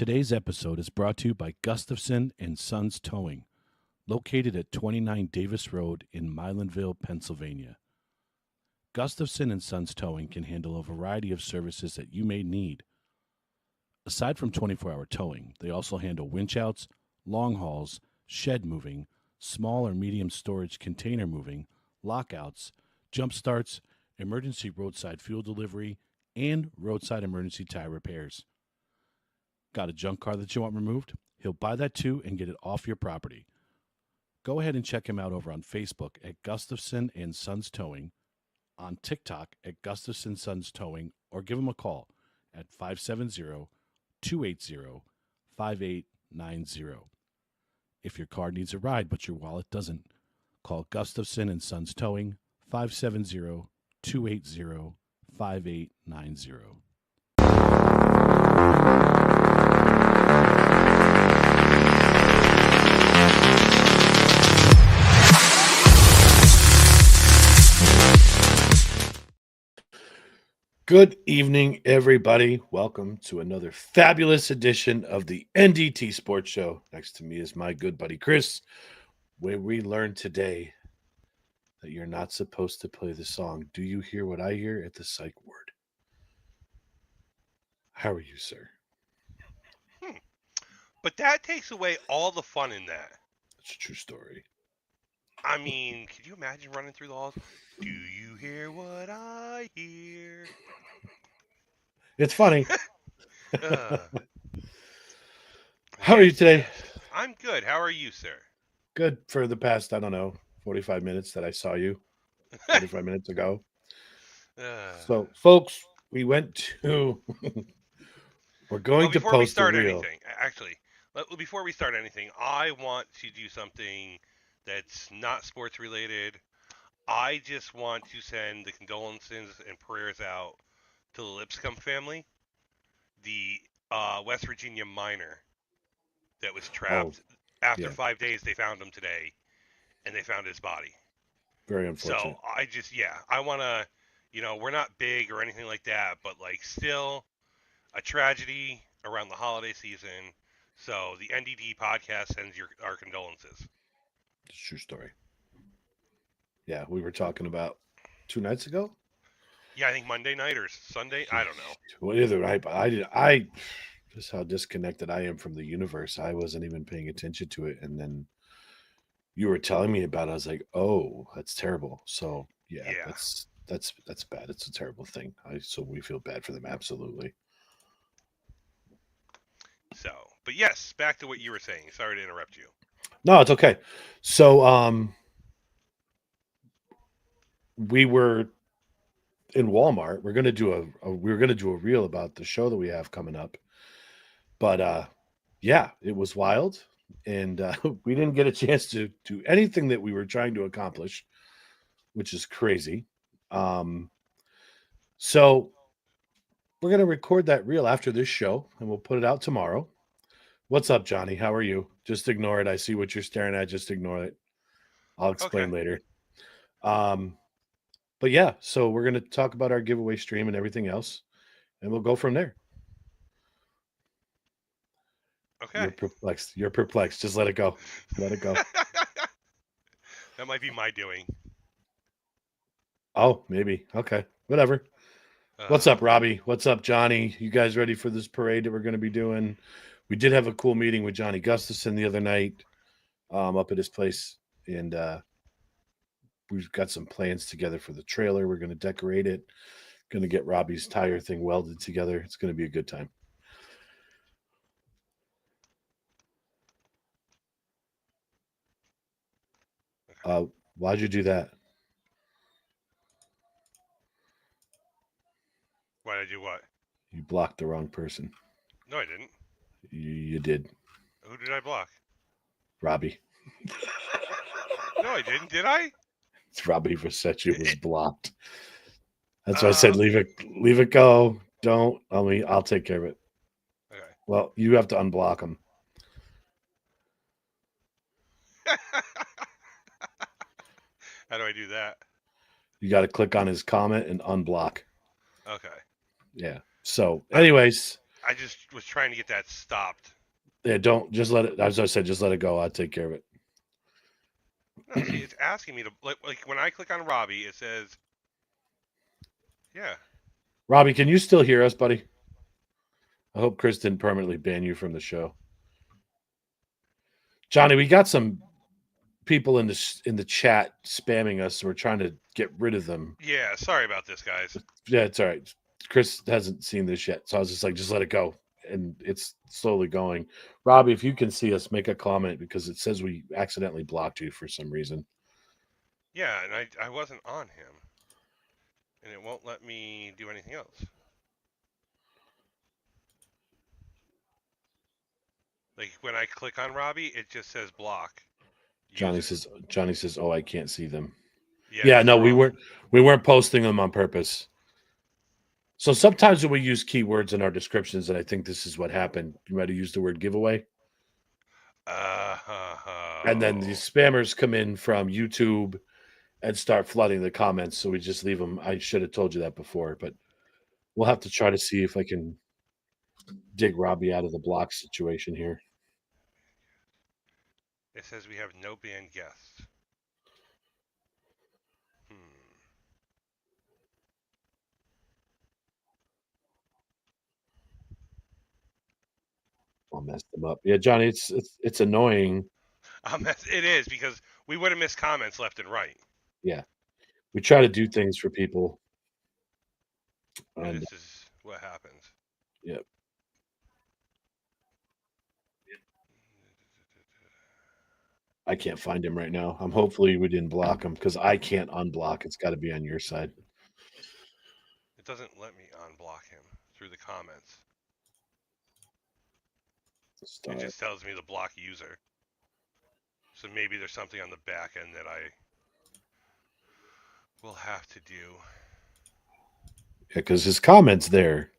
Today's episode is brought to you by Gustafson and Sons Towing, located at 29 Davis Road in Milanville, Pennsylvania. Gustafson and Sons Towing can handle a variety of services that you may need. Aside from 24-hour towing, they also handle winch outs, long hauls, shed moving, small or medium storage container moving, lockouts, jump starts, emergency roadside fuel delivery, and roadside emergency tire repairs. Got a junk car that you want removed? He'll buy that too and get it off your property. Go ahead and check him out over on Facebook at Gustafson and Sons Towing, on TikTok at Gustafson Sons Towing, or give him a call at 570-280-5890. If your car needs a ride but your wallet doesn't, call Gustafson and Sons Towing, 570-280-5890. Good evening, everybody. Welcome to another fabulous edition of the NDT Sports Show. Next to me is my good buddy Chris, where we learned today that you're not supposed to play the song "Do You Hear What I Hear" at the psych ward. How are you, sir? But that takes away all the fun in that. It's a true story. I mean, could you imagine running through the halls? Do you hear what I hear? It's funny. Uh, How are you today? I'm good. How are you, sir? Good for the past, 45 minutes that I saw you 45 minutes ago. So, folks, we went to... We're going to post before we start a reel. anything, actually, before we start anything, I want to do something that's not sports related. I just want to send the condolences and prayers out to the Lipscomb family, the West Virginia miner that was trapped. After 5 days, they found him today, and they found his body. Very unfortunate. So I want to, we're not big or anything like that, but still a tragedy around the holiday season. So the NDT podcast sends our condolences. It's a true story. Yeah, we were talking about 2 nights ago. Yeah, I think Monday night or Sunday. I don't know. Well, either right, but I just how disconnected I am from the universe. I wasn't even paying attention to it, and then you were telling me about it. I was like, "Oh, that's terrible." So yeah. That's bad. It's a terrible thing. So we feel bad for them, absolutely. So, but yes, back to what you were saying. Sorry to interrupt you. No, it's okay. So we were in Walmart. We're gonna do a reel about the show that we have coming up. But yeah, it was wild, and we didn't get a chance to do anything that we were trying to accomplish, which is crazy. So we're gonna record that reel after this show, and we'll put it out tomorrow. What's up, Johnny? How are you? Just ignore it. I see what you're staring at. Just ignore it. I'll explain later. But yeah, so we're going to talk about our giveaway stream and everything else, and we'll go from there. Okay. You're perplexed. Just let it go. Let it go. That might be my doing. Oh, maybe. Okay. Whatever. What's up, Robbie? What's up, Johnny? You guys ready for this parade that we're going to be doing? We did have a cool meeting with Johnny Gustafson the other night up at his place, and we've got some plans together for the trailer. We're going to decorate it. Going to get Robbie's tire thing welded together. It's going to be a good time. Why'd you do that? Why did I do what? You blocked the wrong person. No, I didn't. You did. Who did I block? Robbie. No, I didn't. Did I? It's Robbie Versace was blocked. That's why I said leave it go. Don't. I'll take care of it. Okay. Well, you have to unblock him. How do I do that? You got to click on his comment and unblock. Okay. Yeah. So, anyways, I just was trying to get that stopped. Yeah, don't just let it. As I said, just let it go. I'll take care of it. No, see, it's asking me to like when I click on Robbie, it says, yeah. Robbie, can you still hear us, buddy? I hope Chris didn't permanently ban you from the show. Johnny, we got some people in the chat spamming us. So we're trying to get rid of them. Yeah, sorry about this, guys. Yeah, it's all right. Chris hasn't seen this yet, so I was just like, just let it go, and it's slowly going. Robbie, if you can see us, make a comment because it says we accidentally blocked you for some reason. Yeah, and I wasn't on him, and it won't let me do anything else. Like when I click on Robbie, it just says block. Johnny User. says, "Oh, I can't see them." Yeah, Yeah, that's no, the wrong. we weren't posting them on purpose. So sometimes we use keywords in our descriptions, and I think this is what happened. You might have used the word giveaway. And then these spammers come in from YouTube and start flooding the comments. So we just leave them. I should have told you that before, but we'll have to try to see if I can dig Robbie out of the block situation here. It says we have no banned guests. I'll mess them up. Yeah, Johnny, it's annoying. It is because we would have missed comments left and right. Yeah, we try to do things for people, And this is what happens. Yep. I can't find him right now. Hopefully we didn't block him because I can't unblock. It's got to be on your side. It doesn't let me unblock him through the comments. It just tells me to block user. So maybe there's something on the back end that I will have to do. Yeah, because his comment's there.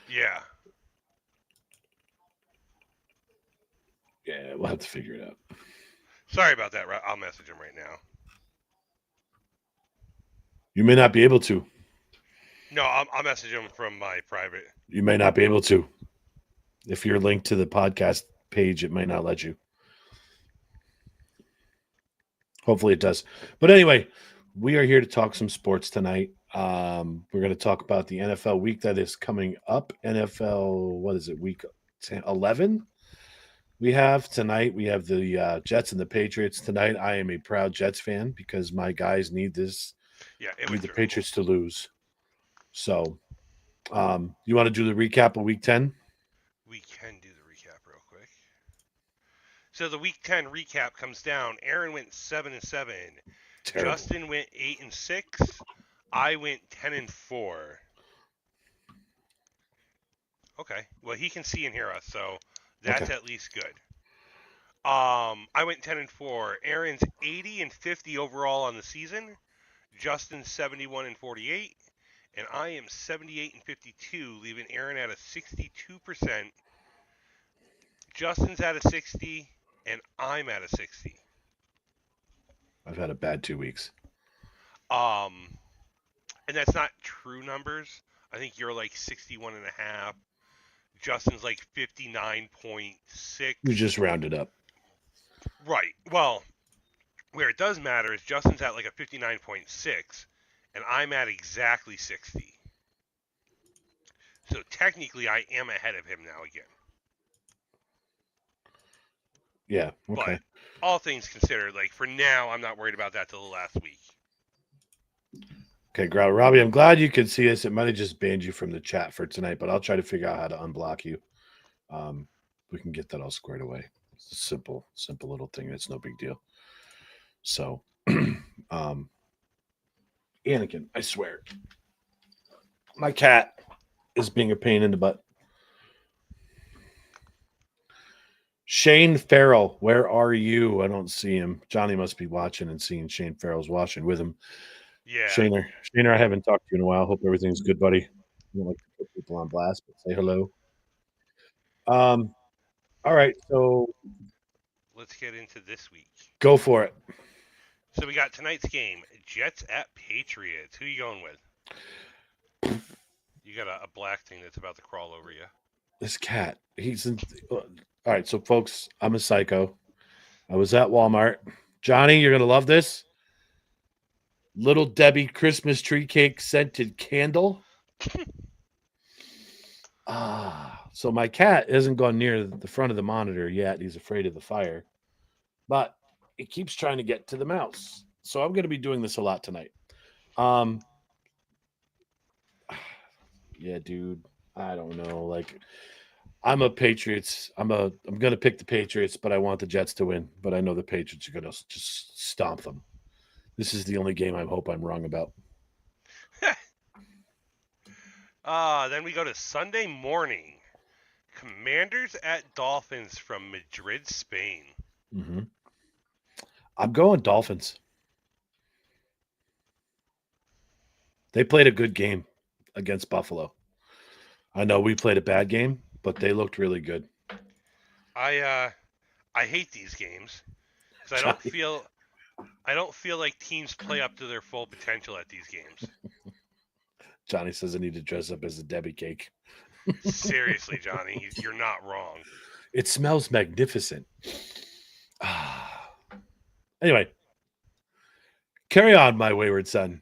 Yeah. Yeah, we'll have to figure it out. Sorry about that. I'll message him right now. You may not be able to. No, I'll message him from my private. You may not be able to. If you're linked to the podcast page, it might not let you. Hopefully it does. But anyway, we are here to talk some sports tonight. We're going to talk about the NFL week that is coming up. NFL, what is it, week 11? We have tonight, we have the Jets and the Patriots. Tonight, I am a proud Jets fan because my guys need this. Yeah, need the Patriots to lose. So, you want to do the recap of week 10? We can do the recap real quick. So the week 10 recap comes down. Aaron went 7-7. Terrible. Justin went 8-6. I went 10-4. Okay. Well, he can see and hear us, so that's at least good. I went 10-4. Aaron's 80-50 overall on the season. Justin's 71-48. And I am 78-52, leaving Aaron at a 62%. Justin's at a 60, and I'm at a 60. I've had a bad 2 weeks. And that's not true numbers. I think you're like 61.5. Justin's like 59.6. You just rounded up. Right. Well, where it does matter is Justin's at like a 59.6, and I'm at exactly 60. So technically, I am ahead of him now again. Yeah. Okay. But all things considered, like for now, I'm not worried about that till the last week. Okay, Robbie, I'm glad you could see us. It might have just banned you from the chat for tonight, but I'll try to figure out how to unblock you. We can get that all squared away. It's a simple little thing. It's no big deal. So, Anakin, I swear, my cat is being a pain in the butt. Shane Farrell, where are you? I don't see him. Johnny must be watching and seeing Shane Farrell's watching with him. Yeah. Shaner, I haven't talked to you in a while. Hope everything's good, buddy. I don't like to put people on blast, but say hello. All right, so let's get into this week. Go for it. So we got tonight's game, Jets at Patriots. Who are you going with? You got a black thing that's about to crawl over you. This cat. He's in. All right, so folks, I'm a psycho. I was at Walmart. Johnny, you're gonna love this. Little Debbie Christmas tree cake scented candle. So my cat hasn't gone near the front of the monitor yet. He's afraid of the fire, but it keeps trying to get to the mouse. So I'm going to be doing this a lot tonight. Um, yeah, dude. I don't know. Like, I'm a Patriots. I'm going to pick the Patriots, but I want the Jets to win. But I know the Patriots are going to just stomp them. This is the only game I hope I'm wrong about. Then we go to Sunday morning. Commanders at Dolphins from Madrid, Spain. Mm-hmm. I'm going Dolphins. They played a good game against Buffalo. I know we played a bad game, but they looked really good. I hate these games because I don't feel like teams play up to their full potential at these games. Johnny says I need to dress up as a Debbie cake. Seriously, Johnny, you're not wrong. It smells magnificent. Anyway, carry on, my wayward son.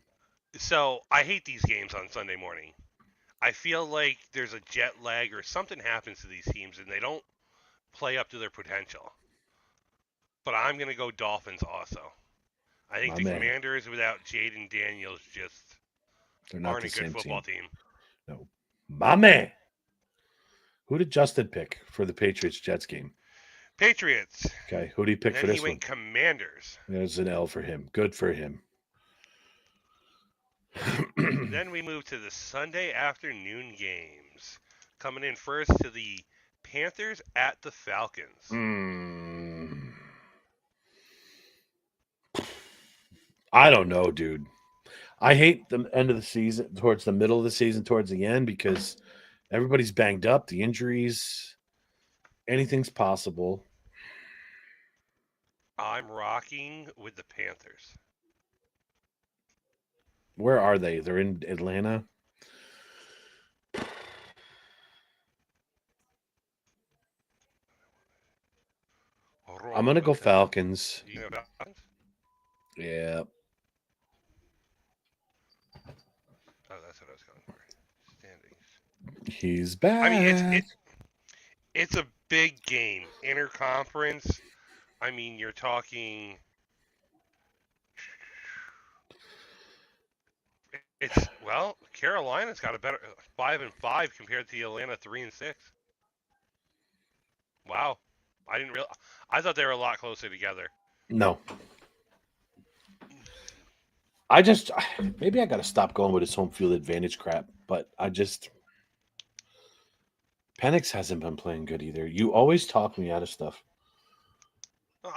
So I hate these games on Sunday morning. I feel like there's a jet lag or something happens to these teams and they don't play up to their potential. But I'm going to go Dolphins also. I think the Commanders without Jaden Daniels just aren't a good football team. No. My man. Who did Justin pick for the Patriots-Jets game? Patriots. Okay. Who did he pick for this one? He went Commanders. There's an L for him. Good for him. Then we move to the Sunday afternoon games. Coming in first to the Panthers at the Falcons. I don't know, dude. I hate the end of the season, towards the middle of the season, towards the end, because everybody's banged up, the injuries, anything's possible. I'm rocking with the Panthers. Where are they? They're in Atlanta. I'm going to go Falcons. You know Falcons? Yeah. Oh, that's what I was going for. Standings. He's back. I mean, it's a big game. Interconference. I mean, you're talking. Carolina's got a better 5-5 compared to the Atlanta 3-6. Wow, I thought they were a lot closer together. No. Maybe I got to stop going with his home field advantage crap, but Penix hasn't been playing good either. You always talk me out of stuff.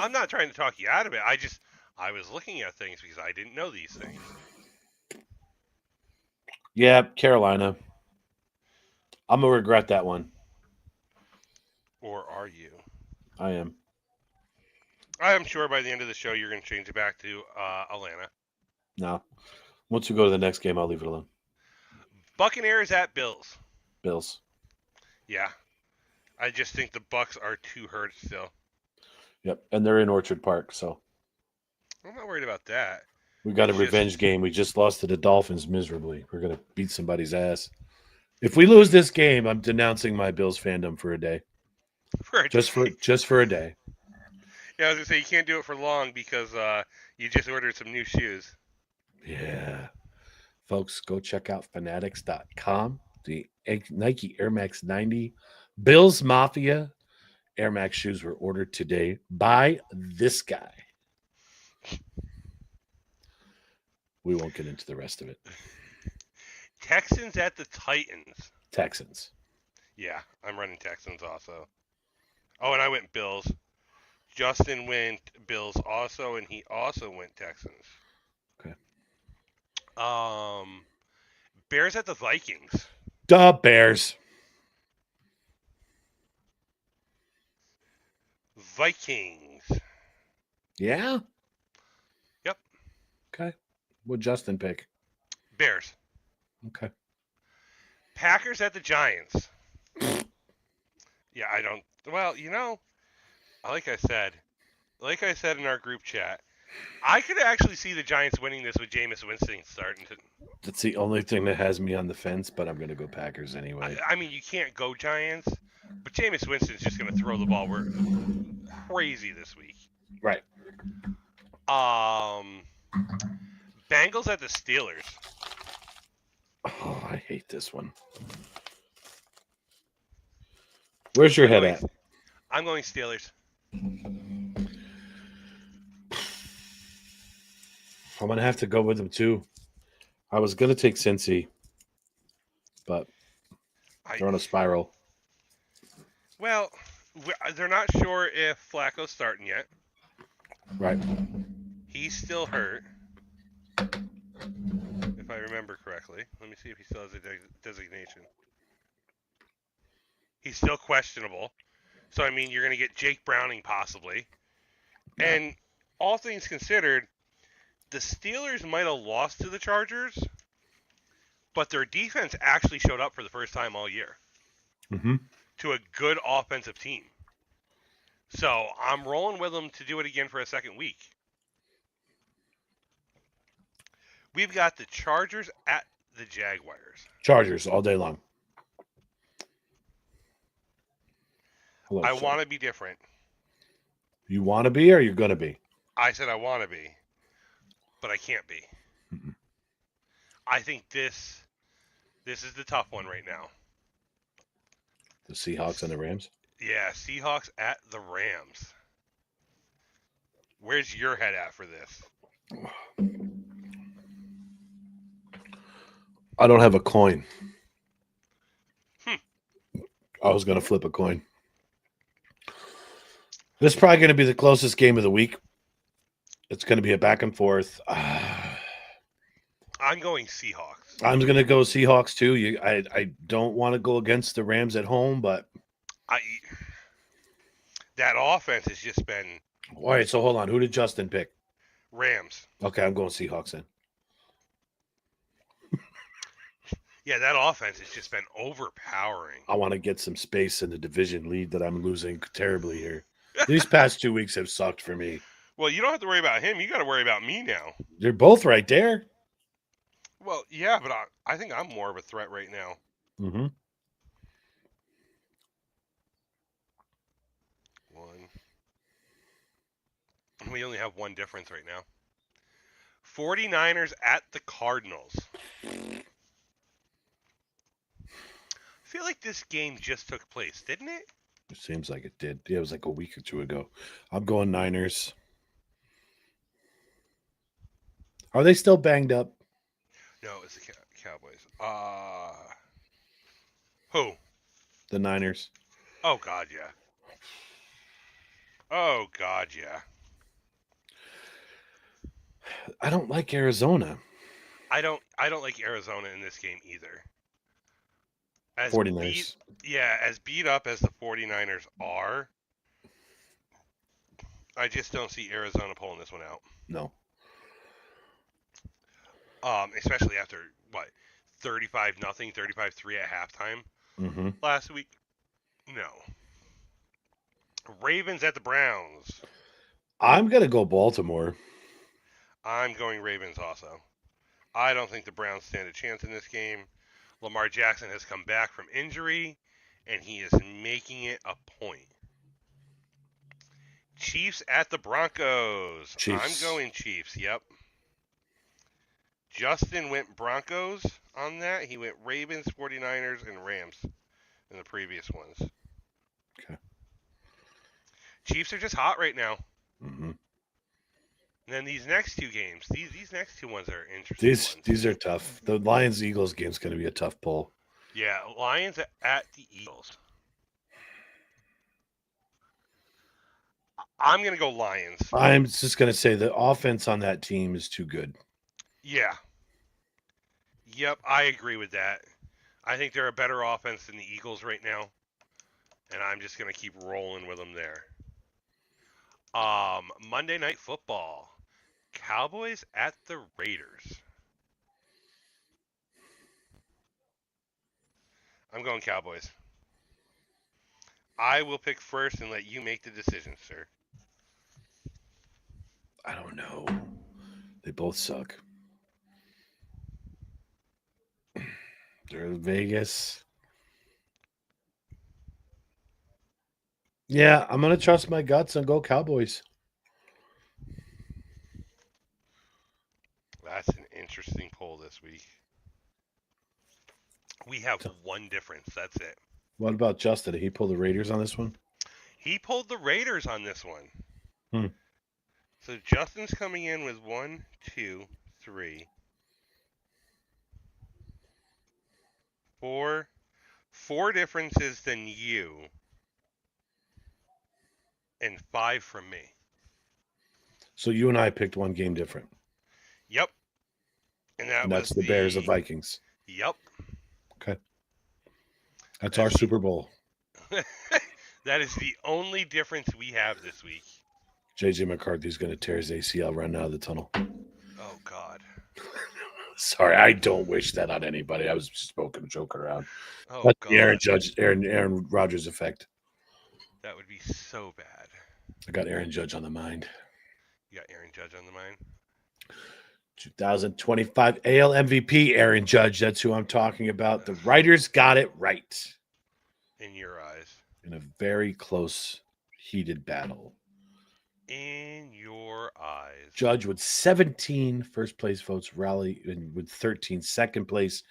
I'm not trying to talk you out of it. I was looking at things because I didn't know these things. Yeah, Carolina. I'm going to regret that one. Or are you? I am. I am sure by the end of the show you're going to change it back to Atlanta. No. Once we go to the next game, I'll leave it alone. Buccaneers at Bills. Bills. Yeah. I just think the Bucs are too hurt still. Yep, and they're in Orchard Park, so. I'm not worried about that. We got a revenge game. We just lost to the Dolphins miserably. We're going to beat somebody's ass. If we lose this game, I'm denouncing my Bills fandom for a day. Just for a day. Yeah, I was going to say, you can't do it for long because you just ordered some new shoes. Yeah. Folks, go check out fanatics.com. The Nike Air Max 90 Bills Mafia Air Max shoes were ordered today by this guy. We won't get into the rest of it. Texans at the Titans. Texans. Yeah, I'm running Texans also. Oh, and I went Bills. Justin went Bills also, and he also went Texans. Okay. Bears at the Vikings. Duh, Bears. Vikings. Yeah? Yep. Okay. What'd Justin pick? Bears. Okay. Packers at the Giants. Yeah, I don't. Well, like I said in our group chat, I could actually see the Giants winning this with Jameis Winston starting to. That's the only thing that has me on the fence, but I'm going to go Packers anyway. I mean, you can't go Giants, but Jameis Winston's just going to throw the ball crazy this week. Right. Bengals at the Steelers. Oh, I hate this one. Where's your head at? I'm going Steelers. I'm going to have to go with them, too. I was going to take Cincy, but they're on a spiral. Well, they're not sure if Flacco's starting yet. Right. He's still hurt, if I remember correctly. Let me see if he still has a designation. He's still questionable. So, I mean, you're going to get Jake Browning possibly. Yeah. And all things considered, the Steelers might have lost to the Chargers, but their defense actually showed up for the first time all year to a good offensive team. So I'm rolling with them to do it again for a second week. We've got the Chargers at the Jaguars. Chargers all day long. Hello, I want to be different. You want to be or you're going to be? I said I want to be, but I can't be. Mm-mm. I think this is the tough one right now. The Seahawks and the Rams? Yeah, Seahawks at the Rams. Where's your head at for this? I don't have a coin. I was going to flip a coin. This is probably going to be the closest game of the week. It's going to be a back and forth. I'm going Seahawks. I'm going to go Seahawks too. I don't want to go against the Rams at home, but that offense has just been. All right, so hold on. Who did Justin pick? Rams. Okay, I'm going Seahawks then. Yeah, that offense has just been overpowering. I want to get some space in the division lead that I'm losing terribly here. These past 2 weeks have sucked for me. Well, you don't have to worry about him. You got to worry about me now. You're both right there. Well, yeah, but I think I'm more of a threat right now. Mm-hmm. We only have one difference right now. 49ers at the Cardinals. I feel like this game just took place, didn't it? It seems like it did. Yeah, it was like a week or two ago. I'm going Niners. Are they still banged up? No, it's the Cowboys. Who? The Niners. Oh, God, yeah. Oh, God, yeah. I don't like Arizona. I don't like Arizona in this game either. 49ers. As beat up as the 49ers are, I just don't see Arizona pulling this one out. No. Especially after, 35-0, 35-3 at halftime last week? No. Ravens at the Browns. I'm going to go Baltimore. I'm going Ravens also. I don't think the Browns stand a chance in this game. Lamar Jackson has come back from injury, and he is making it a point. Chiefs at the Broncos. Chiefs. I'm going Chiefs, yep. Justin went Broncos on that. He went Ravens, 49ers, and Rams in the previous ones. Okay. Chiefs are just hot right now. Mm-hmm. And then these next two games, these next two ones are interesting. These are tough. The Lions-Eagles game is going to be a tough pull. Yeah, Lions at the Eagles. I'm going to go Lions. I'm just going to say the offense on that team is too good. Yeah. Yep, I agree with that. I think they're a better offense than the Eagles right now. And I'm just going to keep rolling with them there. Monday Night Football. Cowboys at the Raiders. I'm going Cowboys. I will pick first and let you make the decision, sir. I don't know. They both suck. They're in Vegas. Yeah, I'm gonna trust my guts and go Cowboys. That's an interesting poll this week. We have So, one difference. That's it. what about Justin? Did he pull the Raiders on this one? He pulled the Raiders on this one. Hmm. So Justin's coming in with 1, 2, 3, 4, 4 differences than you, and 5 from me. So you and I picked one game different, Yep. And that and was that's the Bears of the. Vikings. Yep. Okay, that's our That's Super Bowl. that is the only difference we have this week. JJ McCarthy's going to tear his ACL running out of the tunnel. Oh God. Sorry, I don't wish that on anybody. I was just joking around. Oh That's the God. Aaron Rodgers effect. That would be so bad. I got Aaron Judge on the mind. You got Aaron Judge on the mind. 2025 AL MVP, Aaron Judge. That's who I'm talking about. The writers got it right In your eyes. in a very close, heated battle. In your eyes. Judge with 17 first place votes, Raleigh with 13 second place,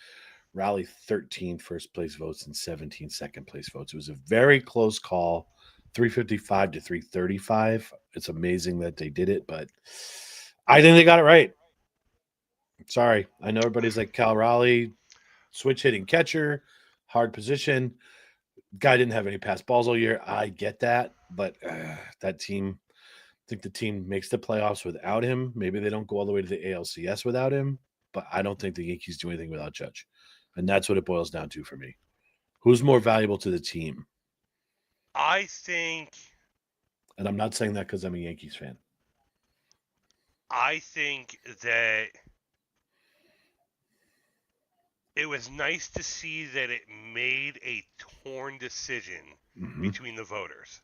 Raleigh 13 first place votes and 17 second place votes. It was a very close call, 355 to 335. It's amazing that they did it, but I think they got it right. Sorry. I know everybody's like Cal Raleigh, switch hitting catcher, hard position. Guy didn't have any pass balls all year. I get that, but that team, I think the team makes the playoffs without him. Maybe they don't go all the way to the ALCS without him, but I don't think the Yankees do anything without Judge. And that's what it boils down to for me. Who's more valuable to the team? I think. And I'm not saying that because I'm a Yankees fan. I think that it was nice to see that it made a torn decision between the voters.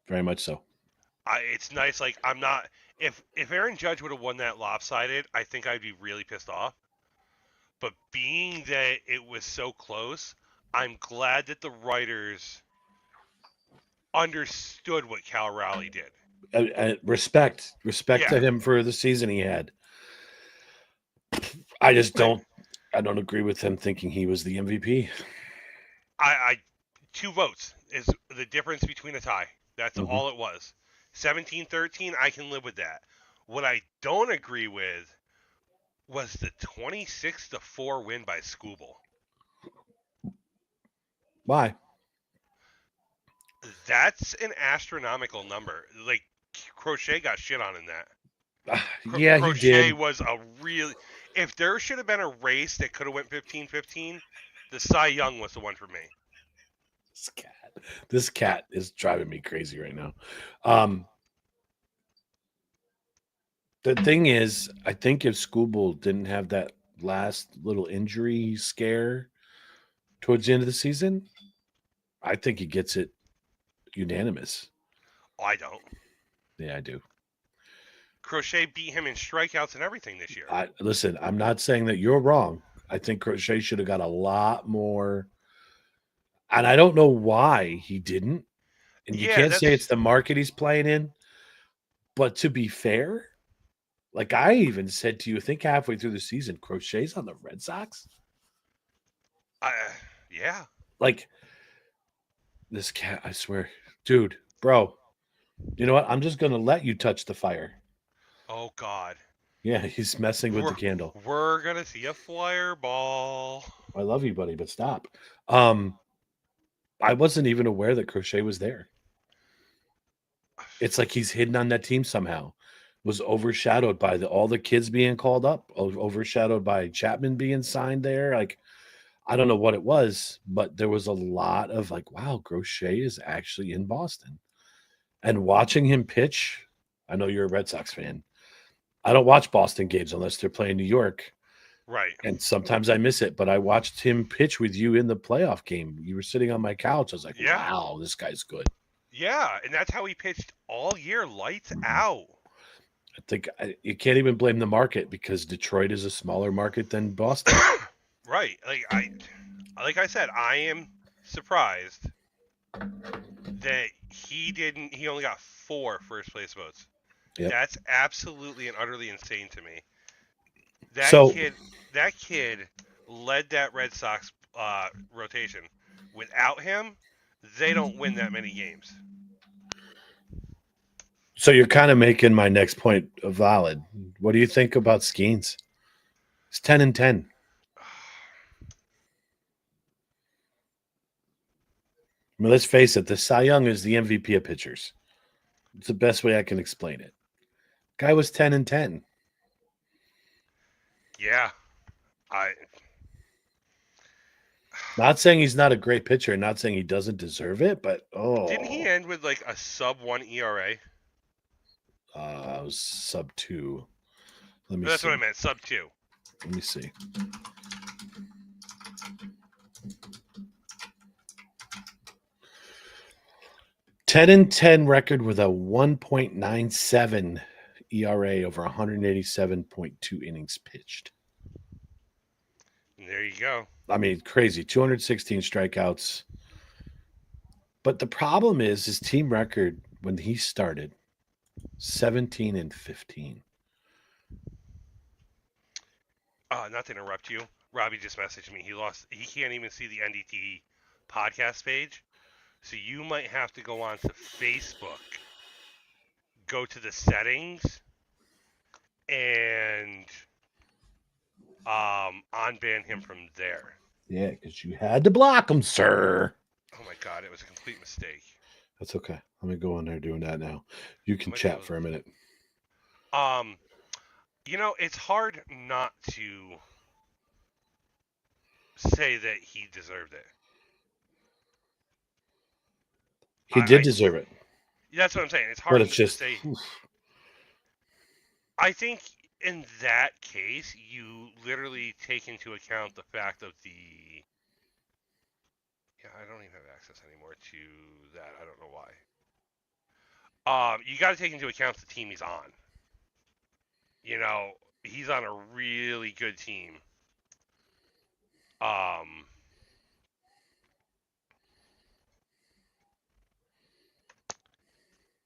Very much so. It's nice. Like I'm not. If Aaron Judge would have won that lopsided, I think I'd be really pissed off. But being that it was so close, I'm glad that the writers understood what Cal Raleigh did. Respect Yeah. to him for the season he had. I just don't agree with him thinking he was the MVP. I 2 votes is the difference between a tie. That's all it was. 17-13, I can live with that. What I don't agree with was the 26-4 win by Scooble. Why? That's an astronomical number. Like Crochet got shit on in that. Yeah, Crochet he did. was a really. If there should have been a race that could have went 15-15, the Cy Young was the one for me. This cat is driving me crazy right now. The thing is, I think if Scooble didn't have that last little injury scare towards the end of the season, I think he gets it unanimous. Oh, I don't. Yeah, I do. Crochet beat him in strikeouts and everything this year. Listen, I'm not saying that you're wrong. I think Crochet should have got a lot more. And I don't know why he didn't. And you can't say it's the market he's playing in. But to be fair, like I even said to you, I think halfway through the season, Crochet's on the Red Sox. Yeah. Like this cat, I swear. Dude, bro, you know what? I'm just going to let you touch the fire. Oh, God. Yeah, he's messing with the candle. We're going to see a fireball. I love you, buddy, but stop. I wasn't even aware that Crochet was there. It's like he's hidden on that team somehow. Was overshadowed by all the kids being called up, overshadowed by Chapman being signed there. Like, I don't know what it was, but there was a lot of like, wow, Crochet is actually in Boston. And watching him pitch, I know you're a Red Sox fan. I don't watch Boston games unless they're playing New York. Right. And sometimes I miss it, but I watched him pitch with you in the playoff game. You were sitting on my couch. I was like, Yeah. wow, this guy's good. Yeah, and that's how he pitched all year, lights out. I think you can't even blame the market because Detroit is a smaller market than Boston. Right. Like I said, I am surprised that he only got 4 first place votes. Yep. That's absolutely and utterly insane to me. That So, kid that kid led that Red Sox rotation. Without him, they don't win that many games. so you're kind of making my next point valid. What do you think about Skeens? It's 10-10. I mean, let's face it, the Cy Young is the MVP of pitchers. It's the best way I can explain it. Guy was 10-10. Yeah. I Not saying he's not a great pitcher, not saying he doesn't deserve it, but Didn't he end with like a sub 1 ERA? It was sub 2. Let me That's see. what I meant, sub 2. Let me see. (10-10) record with a 1.97 ERA over 187.2 innings pitched. There you go. I mean, crazy. 216 strikeouts. But the problem is his team record when he started 17-15. Not to interrupt you. Robbie just messaged me. He can't even see the NDT podcast page. So you might have to go on to Facebook, go to the settings, and unban him from there. Yeah, because you had to block him, sir. Oh my god, it was a complete mistake. That's okay. Let me go on there doing that now. You can chat for a minute. It's hard not to say that he deserved it. He did deserve it. That's what I'm saying. It's hard But it's just to say. I think in that case, you literally take into account the fact of the. Yeah, I don't even have access anymore to that. I don't know why. You got to take into account the team he's on. He's on a really good team.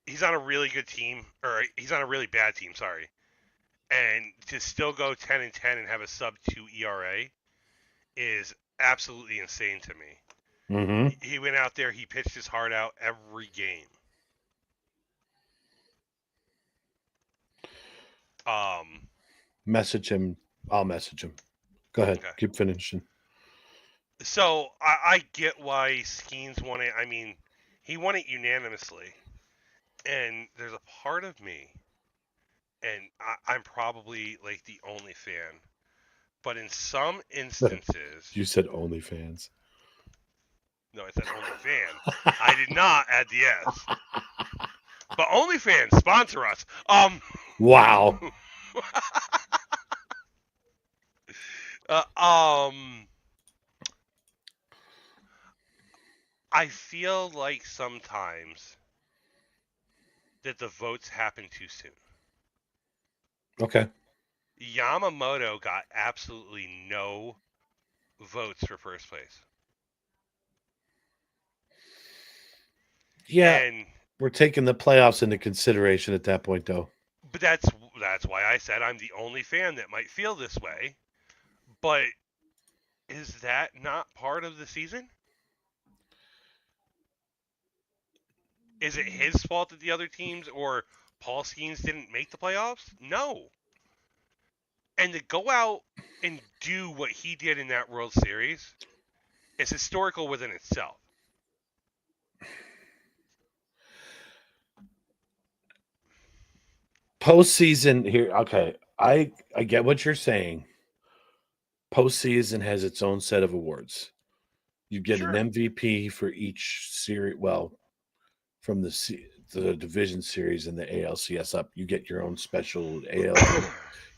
He's on a really good team, or he's on a really bad team. Sorry, and to still go 10-10 and have a sub 2 ERA is absolutely insane to me. Mm-hmm. He went out there, he pitched his heart out every game. Message him. I'll message him. Go ahead. Okay. Keep finishing. So I get why Skeens won it. I mean, he won it unanimously. And there's a part of me, and I'm probably like the only fan, but in some instances... You said only fans. No, I said only fan. I did not add the S. But OnlyFans, sponsor us. Wow. I feel like sometimes that the votes happen too soon. Okay. Yamamoto got absolutely no votes for first place. Yeah, and we're taking the playoffs into consideration at that point, though. But that's why I said I'm the only fan that might feel this way. But is that not part of the season? Is it his fault that the other teams or Paul Skeens didn't make the playoffs? No. And to go out and do what he did in that World Series is historical within itself. Postseason here, okay. I get what you're saying. Postseason has its own set of awards. You get an MVP for each series. Well, from the the division series and the ALCS up, you get your own special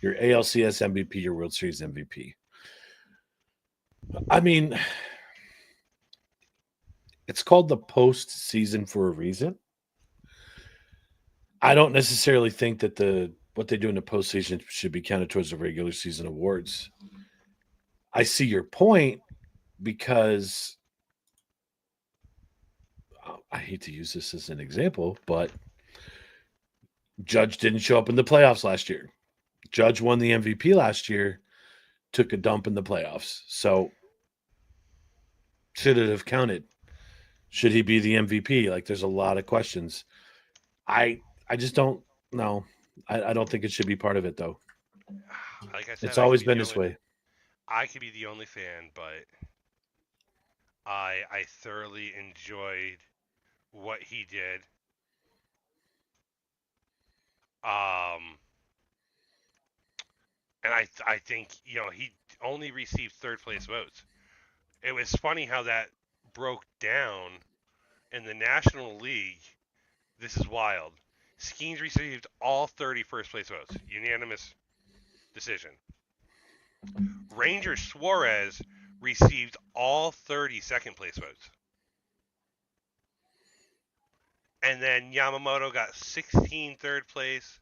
your ALCS MVP, your World Series MVP. I mean, it's called the postseason for a reason. I don't necessarily think that what they do in the postseason should be counted towards the regular season awards. I see your point because I hate to use this as an example, but Judge didn't show up in the playoffs last year. Judge won the MVP last year, took a dump in the playoffs. So should it have counted? Should he be the MVP? Like, there's a lot of questions. I just don't know. I don't think it should be part of it, though. Like I said, it's always been this way. I could be the only fan, but I thoroughly enjoyed what he did. And I think, he only received third place votes. It was funny how that broke down in the National League. This is wild. Skeens received all 30 first place votes. Unanimous decision. Ranger Suarez received all 30 second place votes. And then Yamamoto got 16 third place.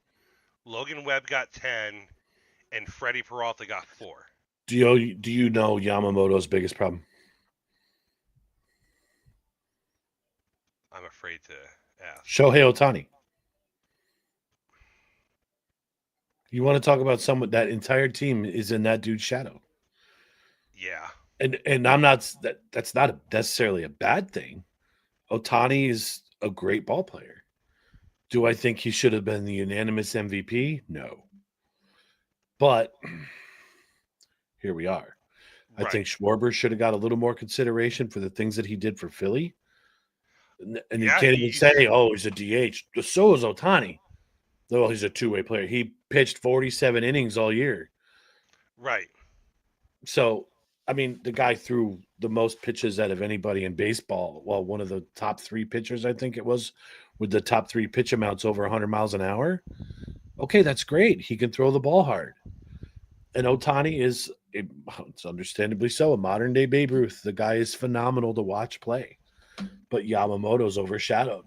Logan Webb got 10. And Freddie Peralta got 4. Do you know Yamamoto's biggest problem? I'm afraid to ask. Shohei Ohtani. You want to talk about someone, that entire team is in that dude's shadow. Yeah. And I'm not, that's not necessarily a bad thing. Ohtani is a great ball player. Do I think he should have been the unanimous MVP? No. But here we are. Right. I think Schwarber should have got a little more consideration for the things that he did for Philly. And you can't even say, oh, he's a DH. So is Ohtani. Well, he's a two-way player. He pitched 47 innings all year. Right. So, I mean, the guy threw the most pitches out of anybody in baseball. Well, one of the top 3 pitchers, I think it was, with the top 3 pitch amounts over 100 miles an hour. Okay, that's great. He can throw the ball hard. And Ohtani is, it's understandably so, a modern-day Babe Ruth. The guy is phenomenal to watch play. But Yamamoto's overshadowed.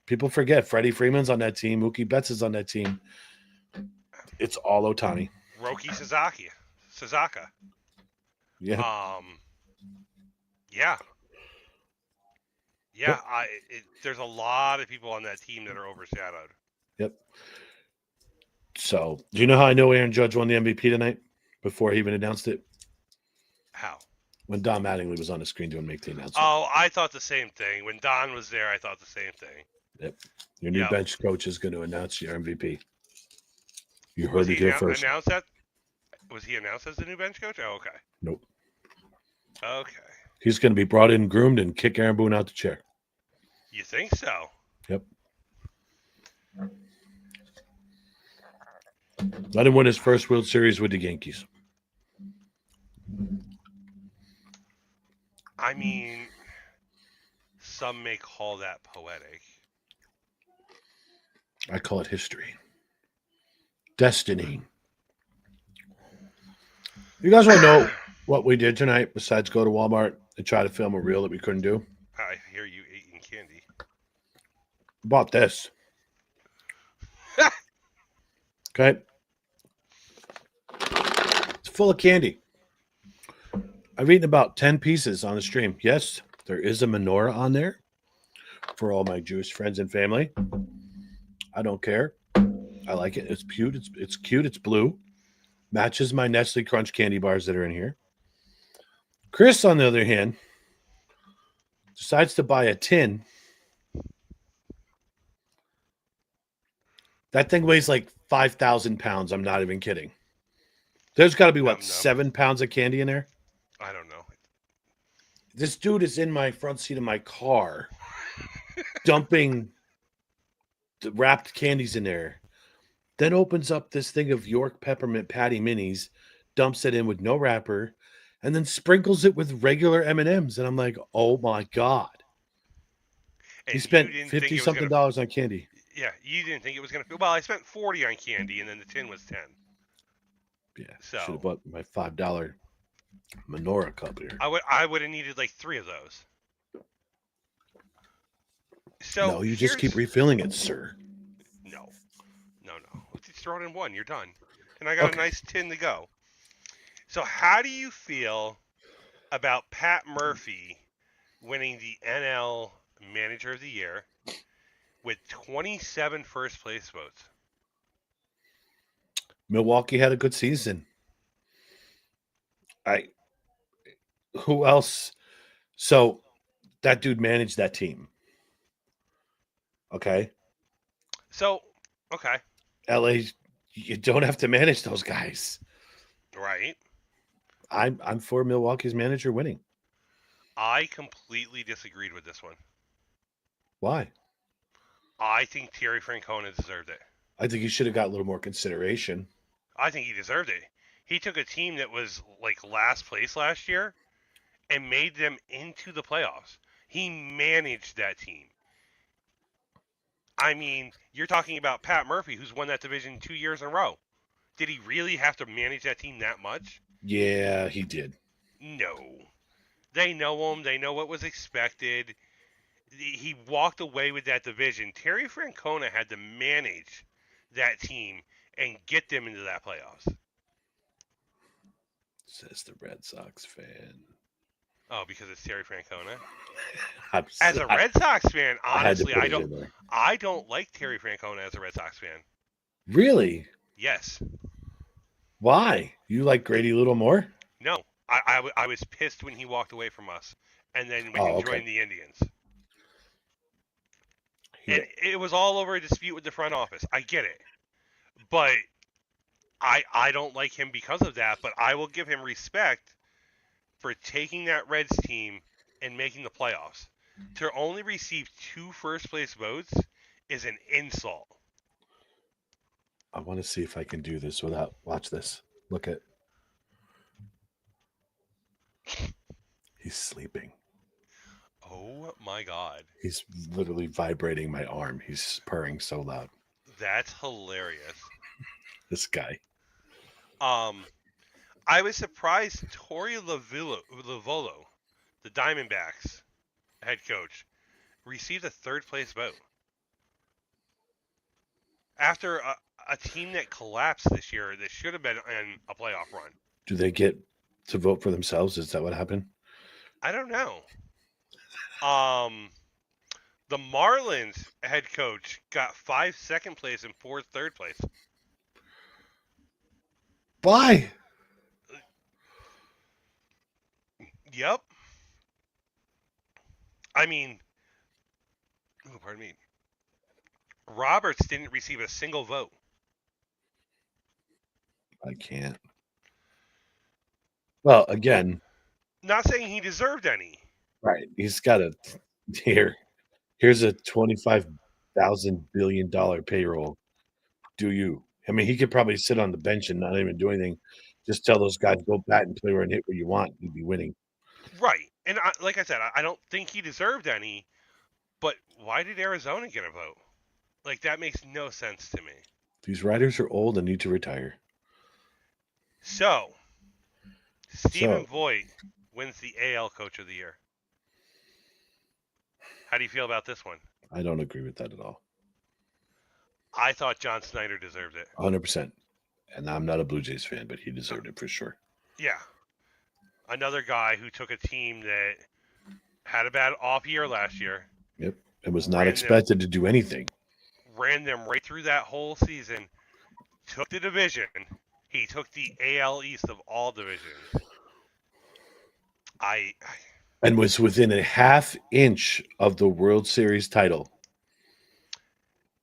People forget Freddie Freeman's on that team. Mookie Betts is on that team. It's all Ohtani. Roki Sasaka. Yeah. Yeah. Yeah. There's a lot of people on that team that are overshadowed. Yep. So, do you know how I know Aaron Judge won the MVP tonight before he even announced it? How? When Don Mattingly was on the screen doing make the announcement. Oh, I thought the same thing. When Don was there, I thought the same thing. Yep. Your new bench coach is going to announce your MVP. You heard it here first. Was he announced as the new bench coach? Oh, okay. Nope. Okay. He's going to be brought in, groomed, and kick Aaron Boone out the chair. You think so? Yep. Let him win his first World Series with the Yankees. I mean, some may call that poetic. I call it history. Destiny. You guys want to know what we did tonight besides go to Walmart and try to film a reel that we couldn't do? I hear you eating candy. Bought this. Okay. It's full of candy. I've eaten about 10 pieces on the stream. Yes, there is a menorah on there for all my Jewish friends and family. I don't care. I like it. It's cute. It's cute. It's blue. Matches my Nestle Crunch candy bars that are in here. Chris, on the other hand, decides to buy a tin. That thing weighs like 5,000 pounds. I'm not even kidding. There's got to be, 7 pounds of candy in there? I don't know. This dude is in my front seat of my car dumping the wrapped candies in there. Then opens up this thing of York Peppermint Patty Minis, dumps it in with no wrapper, and then sprinkles it with regular M&Ms. And I'm like, oh, my God. And He you spent didn't think it was $50-something gonna. on candy. Yeah, you didn't think it was gonna. Well, I spent 40 on candy, and then the tin was 10. Yeah, should have So bought my $5 menorah cup here. I would have needed like 3 of those. So No, you just here's keep refilling it, sir. no. Just throw it in one. You're done. And I got a Okay. nice tin to go. So how do you feel about Pat Murphy winning the NL Manager of the Year with 27 first place votes? Milwaukee had a good season. Who else? So that dude managed that team. Okay. So, okay. LA, you don't have to manage those guys. Right. I'm for Milwaukee's manager winning. I completely disagreed with this one. Why? I think Terry Francona deserved it. I think he should have got a little more consideration. I think he deserved it. He took a team that was like last place last year and made them into the playoffs. He managed that team. I mean, you're talking about Pat Murphy, who's won that division 2 years in a row. Did he really have to manage that team that much? Yeah, he did. No. They know him. They know what was expected. He walked away with that division. Terry Francona had to manage that team and get them into that playoffs. Says the Red Sox fan. Oh, because it's Terry Francona? As As a Red Sox fan, honestly, I don't like Terry Francona as a Red Sox fan. Really? Yes. Why? You like Grady Little more? No. I was pissed when he walked away from us and then when he joined the Indians. And it was all over a dispute with the front office. I get it. But I don't like him because of that, but I will give him respect for taking that Reds team and making the playoffs. To only receive 2 first place votes is an insult. I want to see if I can do this without. Watch this. Look at. He's sleeping. Oh my God. He's literally vibrating my arm. He's purring so loud. That's hilarious. This guy. I was surprised Torey Lovullo, the Diamondbacks head coach, received a 3rd place vote. After a team that collapsed this year that should have been in a playoff run. Do they get to vote for themselves? Is that what happened? I don't know. The Marlins head coach got 5 second place and 4 third place. Why? Yep. I mean, pardon me. Roberts didn't receive a single vote. I can't. Well, again. Not saying he deserved any. Right. He's got a here's a $25,000 billion payroll. Do you? I mean, he could probably sit on the bench and not even do anything. Just tell those guys, go bat and play where and hit where you want. You'd be winning. Right. And like I said, I don't think he deserved any. But why did Arizona get a vote? Like, that makes no sense to me. These writers are old and need to retire. So, Stephen Voigt wins the AL Coach of the Year. How do you feel about this one? I don't agree with that at all. I thought John Snyder deserved it. 100%. And I'm not a Blue Jays fan, but he deserved it for sure. Yeah. Another guy who took a team that had a bad off year last year. Yep. And was not expected to do anything. Ran them right through that whole season. Took the division. He took the AL East of all divisions. And was within a half inch of the World Series title.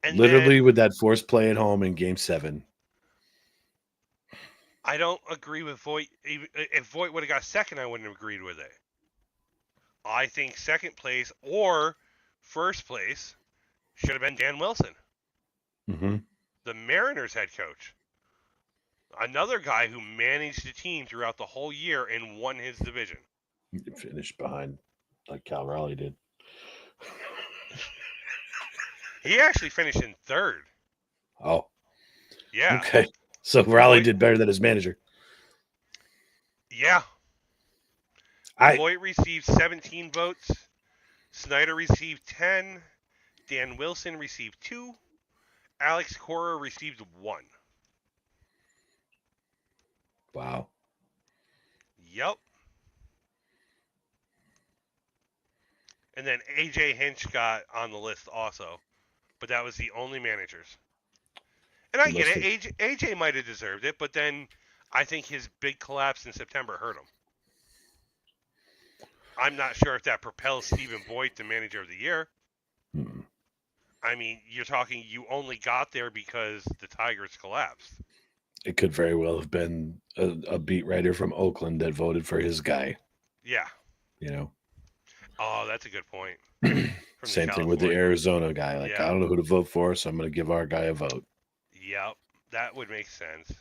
And literally with that forced play at home in Game 7. I don't agree with Voigt. If Voigt would have got second, I wouldn't have agreed with it. I think second place or first place should have been Dan Wilson. Mm-hmm. The Mariners head coach. Another guy who managed the team throughout the whole year and won his division. He finished behind like Cal Raleigh did. He actually finished in third. Oh, Yeah. okay. So Raleigh Voigt, did better than his manager. yeah. I Voigt received 17 votes. Snyder received 10. Dan Wilson received 2. Alex Cora received 1. wow. Yep. And then AJ Hinch got on the list also, but that was the only managers. And He I get must it. have. AJ might have deserved it, but then I think his big collapse in September hurt him. I'm not sure if that propels Stephen Voigt to manager of the year. Hmm. I mean, you're talking you only got there because the Tigers collapsed. It could very well have been a beat writer from Oakland that voted for his guy. Yeah. You know. Oh, that's a good point. From the Same thing with the California. Arizona guy. Like, I Yeah. don't know who to vote for, so I'm going to give our guy a vote. Yep. That would make sense.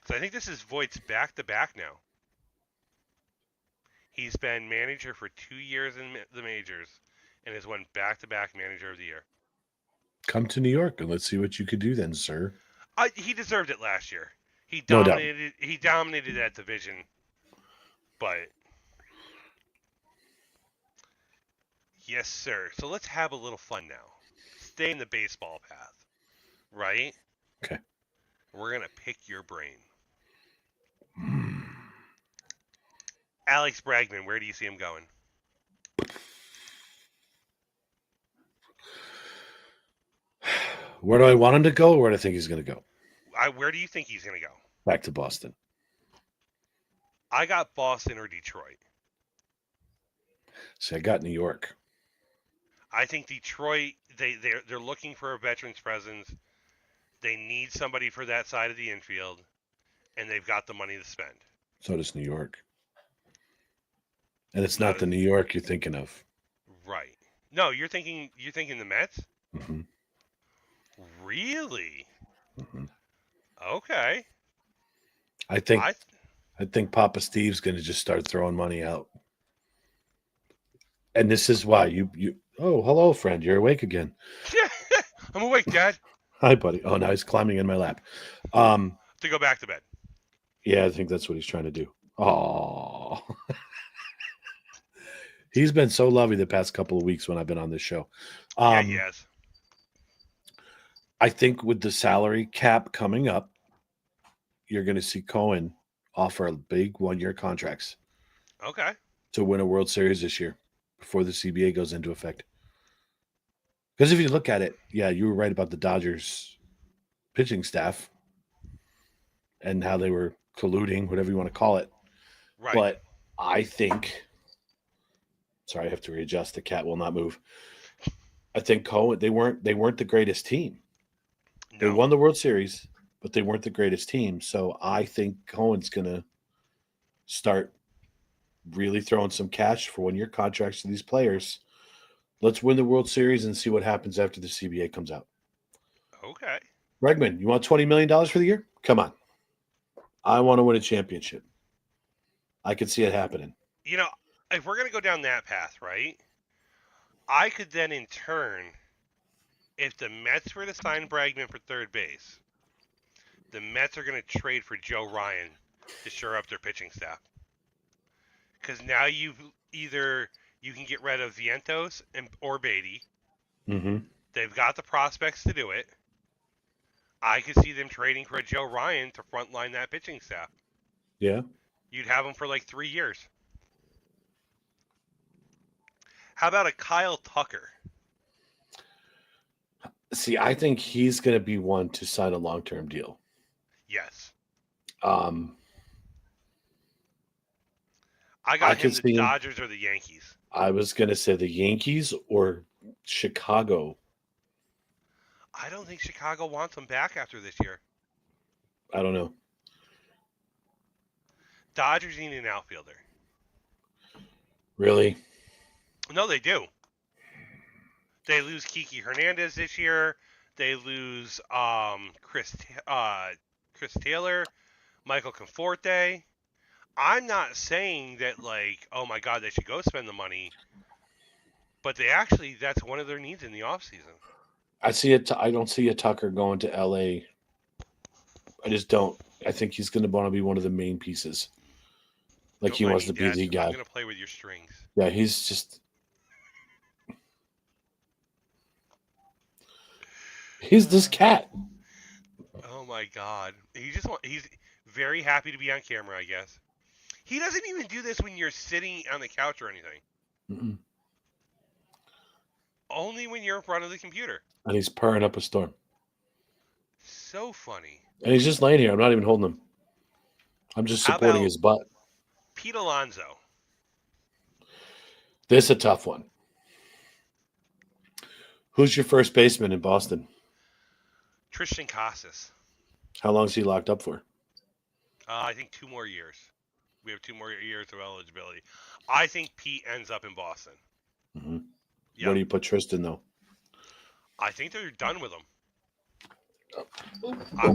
So I think this is Voigt's back-to-back now. He's been manager for 2 years in the majors and has won back-to-back manager of the year. Come to New York and let's see what you could do then, sir. He deserved it last year. He No doubt. dominated. He dominated that division, but yes, sir. So let's have a little fun now. Stay in the baseball path, right? Okay. We're gonna pick your brain. Hmm. Alex Bregman, where do you see him going? Where do I want him to go, or where do I think he's going to go? Where do you think he's gonna go? Back to Boston. I got Boston or Detroit. See, I got New York. I think Detroit. They're looking for a veterans presence. They need somebody for that side of the infield, and they've got the money to spend. So does New York. And it's Not not the New York you're thinking of. right. No, you're thinking the Mets? Mm-hmm. Really? Mm-hmm. Okay. I think I I think Papa Steve's going to just start throwing money out. And this is why you. Oh, hello, friend. You're awake again. I'm awake, Dad. Hi, buddy. Oh, now he's climbing in my lap. To go back to bed. Yeah, I think that's what he's trying to do. Oh, he's been so lovely the past couple of weeks when I've been on this show. Yeah, he has. I think with the salary cap coming up, you're going to see Cohen offer big 1-year contracts Okay. to win a World Series this year before the CBA goes into effect. Because if you look at it, yeah, you were right about the Dodgers pitching staff and how they were colluding, whatever you want to call it. Right. But I think, sorry, I have to readjust. The cat will not move. I think Cohen, they weren't the greatest team. They No. won the World Series, but they weren't the greatest team. So I think Cohen's going to start really throwing some cash for 1-year contracts to these players. Let's win the World Series and see what happens after the CBA comes out. Okay. Bregman, you want $20 million for the year? Come on. I want to win a championship. I could see it happening. You know, if we're going to go down that path, right? I could then in turn, if the Mets were to sign Bregman for third base, the Mets are going to trade for Joe Ryan to shore up their pitching staff. Because now you can get rid of Vientos or Beatty. Mm-hmm. They've got the prospects to do it. I could see them trading for a Joe Ryan to frontline that pitching staff. Yeah. You'd have him for like 3 years. How about a Kyle Tucker? See, I think he's going to be one to sign a long-term deal. Yes. I got him the Dodgers or the Yankees. I was going to say the Yankees or Chicago. I don't think Chicago wants him back after this year. I don't know. Dodgers need an outfielder. Really? No, they do. They lose Kiki Hernandez this year. They lose Chris Taylor, Michael Conforte. I'm not saying that, like, oh my God, they should go spend the money. But that's one of their needs in the offseason. I see it. I don't see a Tucker going to L.A. I just don't. I think he's going to want to be one of the main pieces. Like Don't he mind wants me, to be Dad. the I'm guy. going to play with your strings. Yeah, he's just. He's this cat. Oh my God. He's very happy to be on camera, I guess. He doesn't even do this when you're sitting on the couch or anything. Mm-mm. Only when you're in front of the computer. And he's purring up a storm. So funny. And he's just laying here. I'm not even holding him. I'm just How supporting about his butt. Pete Alonso? This is a tough one. Who's your first baseman in Boston? Tristan Casas. How long is he locked up for? I think 2 more years. We have 2 more years of eligibility. I think Pete ends up in Boston. Mm-hmm. Yep. Where do you put Tristan, though? I think they're done with him.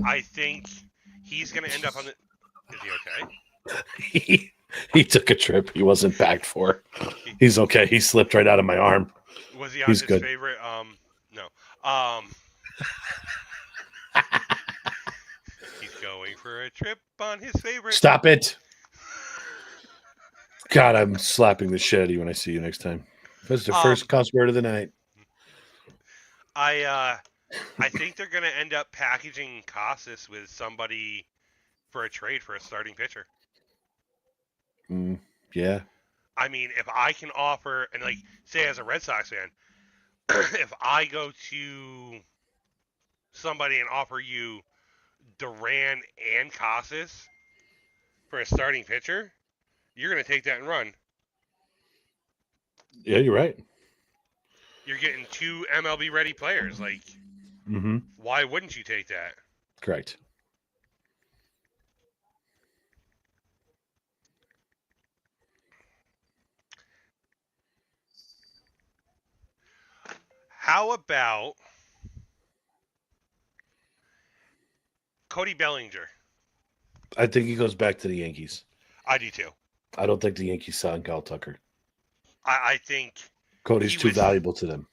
I think he's going to end up on the... Is he okay? He took a trip he wasn't backed for. He's okay. He slipped right out of my arm. Was he on He's his good. favorite? No. He's going for a trip on his favorite. Stop it. God, I'm slapping the shit out of you when I see you next time. That's the first cuss word of the night. I think they're going to end up packaging Casas with somebody for a trade for a starting pitcher. Yeah. I mean, if I can offer, and like, say as a Red Sox fan, if I go to somebody and offer you Duran and Casas for a starting pitcher, you're going to take that and run. Yeah, you're right. You're getting 2 MLB ready players. Like, why wouldn't you take that? Correct. How about Cody Bellinger? I think he goes back to the Yankees. I do too. I don't think the Yankees sign Kyle Tucker. I think Cody's too valuable to them.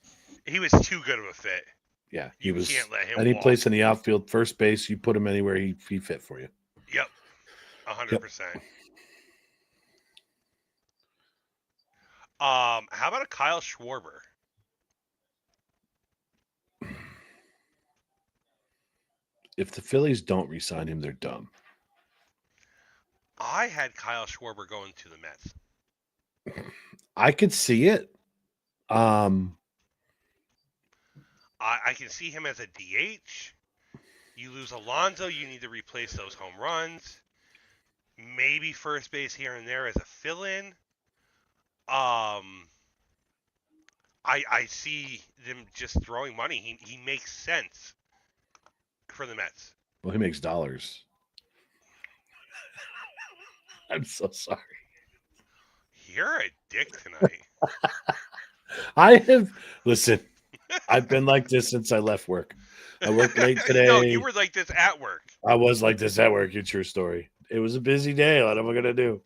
He was too good of a fit. Yeah, you can't let him any walk. place in the outfield, first base, you put him anywhere, he fit for you. Yep, 100%. How about a Kyle Schwarber? If the Phillies don't re-sign him, they're dumb. I had Kyle Schwarber going to the Mets. I could see it. I can see him as a DH. You lose Alonso, you need to replace those home runs. Maybe first base here and there as a fill-in. I see them just throwing money. He makes sense for the Mets. Well, he makes dollars. I'm so sorry. You're a dick tonight. Listen, I've been like this since I left work. I worked late today. No, you were like this at work. I was like this at work. It's your story. It was a busy day. What am I going to do?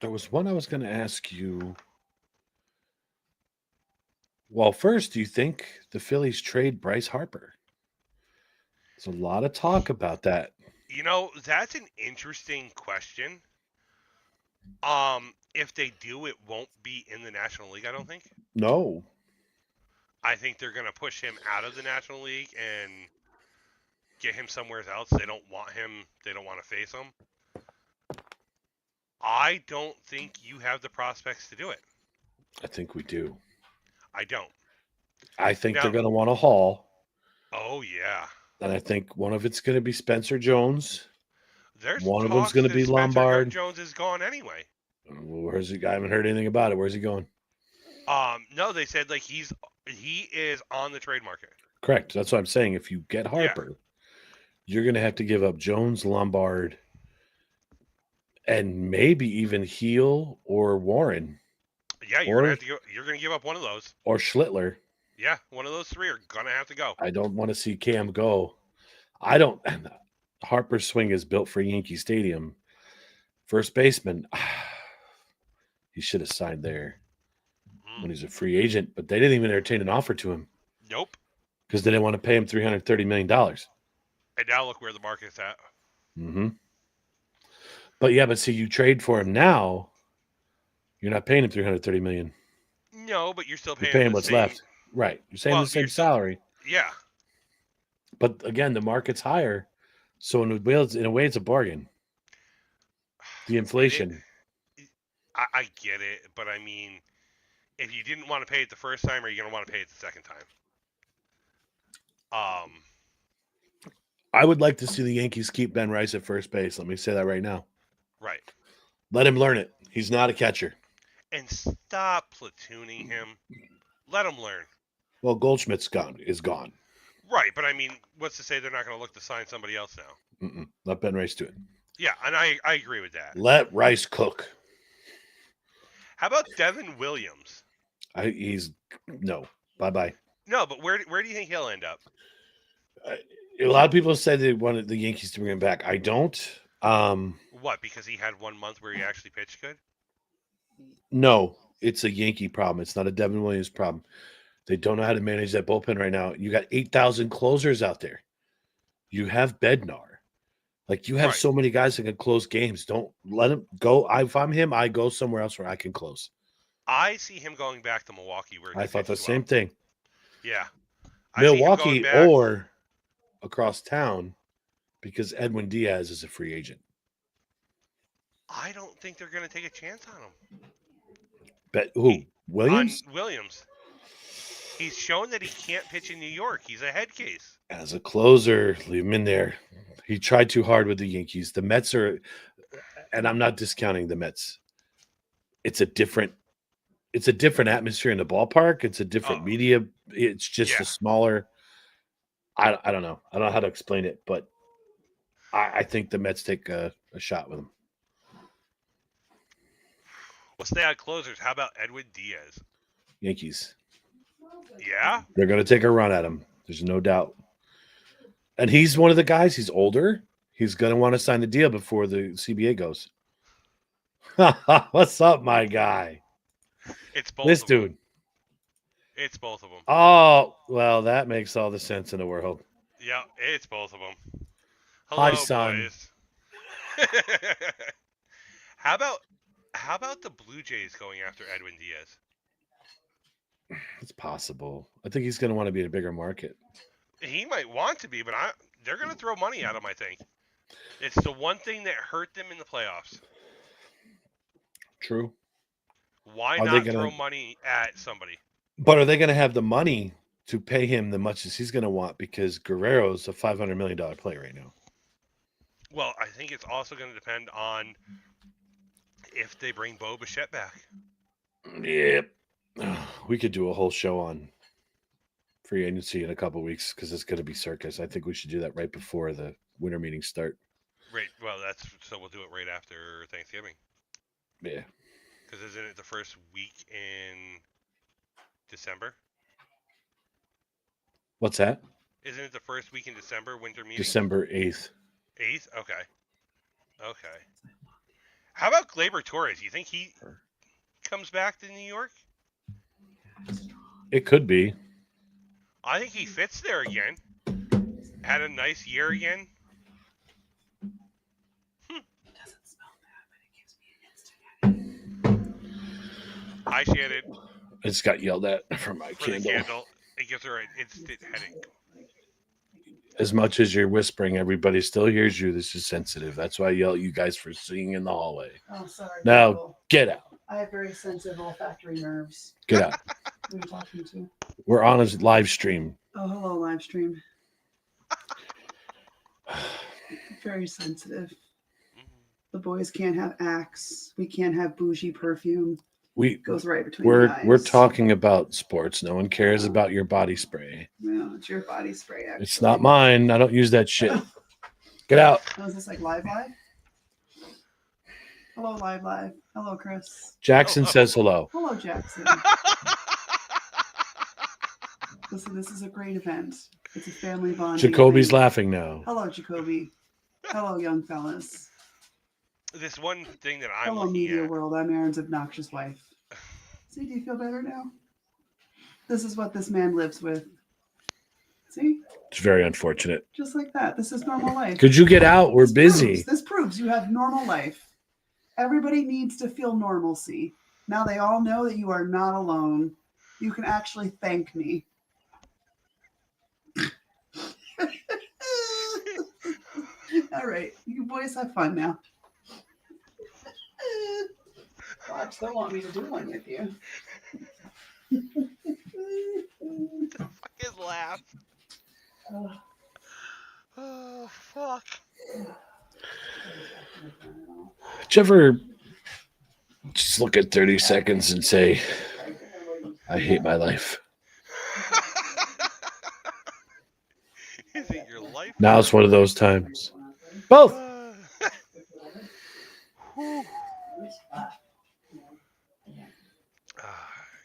There was one I was going to ask you. Well, first, do you think the Phillies trade Bryce Harper? There's a lot of talk about that. You know, that's an interesting question. If they do, it won't be in the National League, I don't think. No. I think they're going to push him out of the National League and get him somewhere else. They don't want him. They don't want to face him. I don't think you have the prospects to do it. I think we do. I don't. I think they're going to want a haul. Oh, yeah. And I think one of it's going to be Spencer Jones. There's one of them's going to be Spencer Lombard. Jones is gone anyway. Where's he? I haven't heard anything about it. Where's he going? No, they said like he is on the trade market. Correct. That's what I'm saying. If you get Harper, you're going to have to give up Jones, Lombard, and maybe even Heel or Warren. Yeah, you're going to give up one of those. Or Schlittler. Yeah, one of those 3 are going to have to go. I don't want to see Cam go. Harper's swing is built for Yankee Stadium. First baseman, he should have signed there when Mm. he's a free agent. But they didn't even entertain an offer to him Nope. because they didn't want to pay him $330 million. And now look where the market's at. Mm-hmm. But see, you trade for him now, you're not paying him $330 million. No, but you're still You're paying paying the what's same. left. Right. You're saying Well, the same you're still- salary. Yeah. But again, the market's higher. So in a way, it's a bargain. The inflation. I get it, but I mean, if you didn't want to pay it the first time, are you going to want to pay it the second time? I would like to see the Yankees keep Ben Rice at first base. Let me say that right now. Right. Let him learn it. He's not a catcher. And stop platooning him. Let him learn. Well, Goldschmidt's is gone. Right, but I mean, what's to say they're not going to look to sign somebody else now? Let Ben Rice do it. Yeah, and I agree with that. Let Rice cook. How about Devin Williams? No. Bye-bye. No, but where do you think he'll end up? A lot of people said they wanted the Yankees to bring him back. I don't. What, because he had 1 month where he actually pitched good? No, it's a Yankee problem. It's not a Devin Williams problem. They don't know how to manage that bullpen right now. You got 8,000 closers out there. You have Bednar. Like, you have so many guys that can close games. Don't let him go. If I'm him, I go somewhere else where I can close. I see him going back to Milwaukee. Where I thought the same thing. Yeah. Milwaukee or across town because Edwin Diaz is a free agent. I don't think they're going to take a chance on him. Bet who? Williams? Williams. He's shown that he can't pitch in New York. He's a head case. As a closer, leave him in there. He tried too hard with the Yankees. The Mets are, and I'm not discounting the Mets. It's a different atmosphere in the ballpark. It's a different media. It's just a smaller. I don't know. I don't know how to explain it, but I think the Mets take a shot with him. We'll stay on closers. How about Edwin Diaz? Yankees. Yeah? They're going to take a run at him. There's no doubt. And he's one of the guys. He's older. He's going to want to sign the deal before the CBA goes. What's up, my guy? It's both this of them. dude. It's both of them. Oh, well, that makes all the sense in the world. Yeah, it's both of them. Hello, Hi, son. Boys. How about the Blue Jays going after Edwin Diaz? It's possible. I think he's going to want to be in a bigger market. He might want to be, but they're going to throw money at him, I think. It's the one thing that hurt them in the playoffs. True. Why not throw money at somebody? But are they going to have the money to pay him the much as he's going to want? Because Guerrero's a $500 million player right now. Well, I think it's also going to depend on if they bring Bo Bichette back. Yep. We could do a whole show on free agency in a couple of weeks because it's going to be circus. I think we should do that right before the winter meetings start. Right. Well, so we'll do it right after Thanksgiving. Yeah. Because isn't it the first week in December? What's that? Isn't it the first week in December, winter meeting? December 8th. 8th? Okay. How about Gleyber Torres? You think he comes back to New York? It could be. I think he fits there again. Had a nice year again. It doesn't smell bad, but it gives me an instant headache. Hi, Shannon. I just got yelled at for my candle. The candle. It gives her an instant headache. As much as you're whispering, everybody still hears you. This is sensitive. That's why I yell at you guys for singing in the hallway. Oh, sorry. Now, people. get out. I have very sensitive olfactory nerves. Get out. Who are you talking to? We're on a live stream. Oh, hello, live stream. Very sensitive. The boys can't have Axe. We can't have bougie perfume. Goes right between the eyes. We're talking about sports. No one cares about your body spray. No, it's your body spray, actually. It's not mine. I don't use that shit. Get out. Oh, is this like live? Hello, live. Hello, Chris. Jackson says hello. Hello, Jackson. Listen, this is a great event. It's a family bonding. Jacoby's event. laughing now. Hello, Jacoby. Hello, young fellas. this one thing that I'm Hello, looking media at. world. I'm Aaron's obnoxious wife. See, do you feel better now? This is what this man lives with. See? It's very unfortunate. Just like that. This is normal life. Could you get out? We're busy. This proves you have normal life. Everybody needs to feel normalcy. Now they all know that you are not alone. You can actually thank me. All right. You boys have fun now. Watch, they'll want me to do one with you. The fucking laugh. Oh, fuck. Did you ever just look at 30 seconds and say, I hate my life? Is it your life? Now it's one of those times. Both.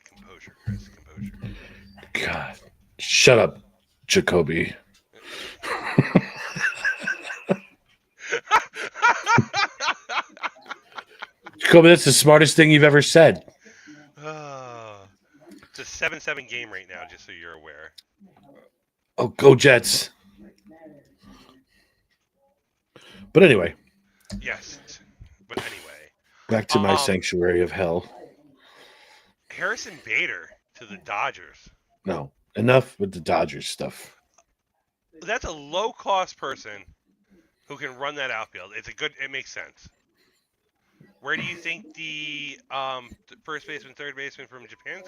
Composure, Chris. Composure. God. Shut up, Jacoby. Jacoby, that's the smartest thing you've ever said. It's a 7-7 game right now, just so you're aware. Oh, go Jets. But anyway. Yes. But anyway. Back to my sanctuary of hell. Harrison Bader to the Dodgers. No. Enough with the Dodgers stuff. That's a low-cost person who can run that outfield. It makes sense. Where do you think the first baseman, third baseman from Japan's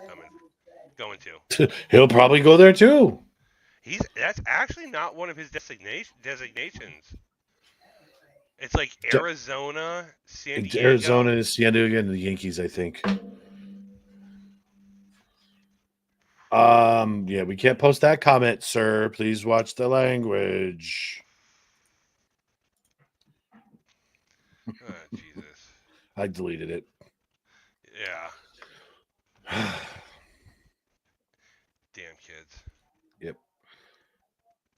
going to? He'll probably go there too. That's actually not one of his designations. It's like Arizona, San Diego. Arizona, San Diego, and the Yankees, I think. Yeah, we can't post that comment, sir. Please watch the language. Oh, Jesus. I deleted it. Yeah. Damn kids. Yep.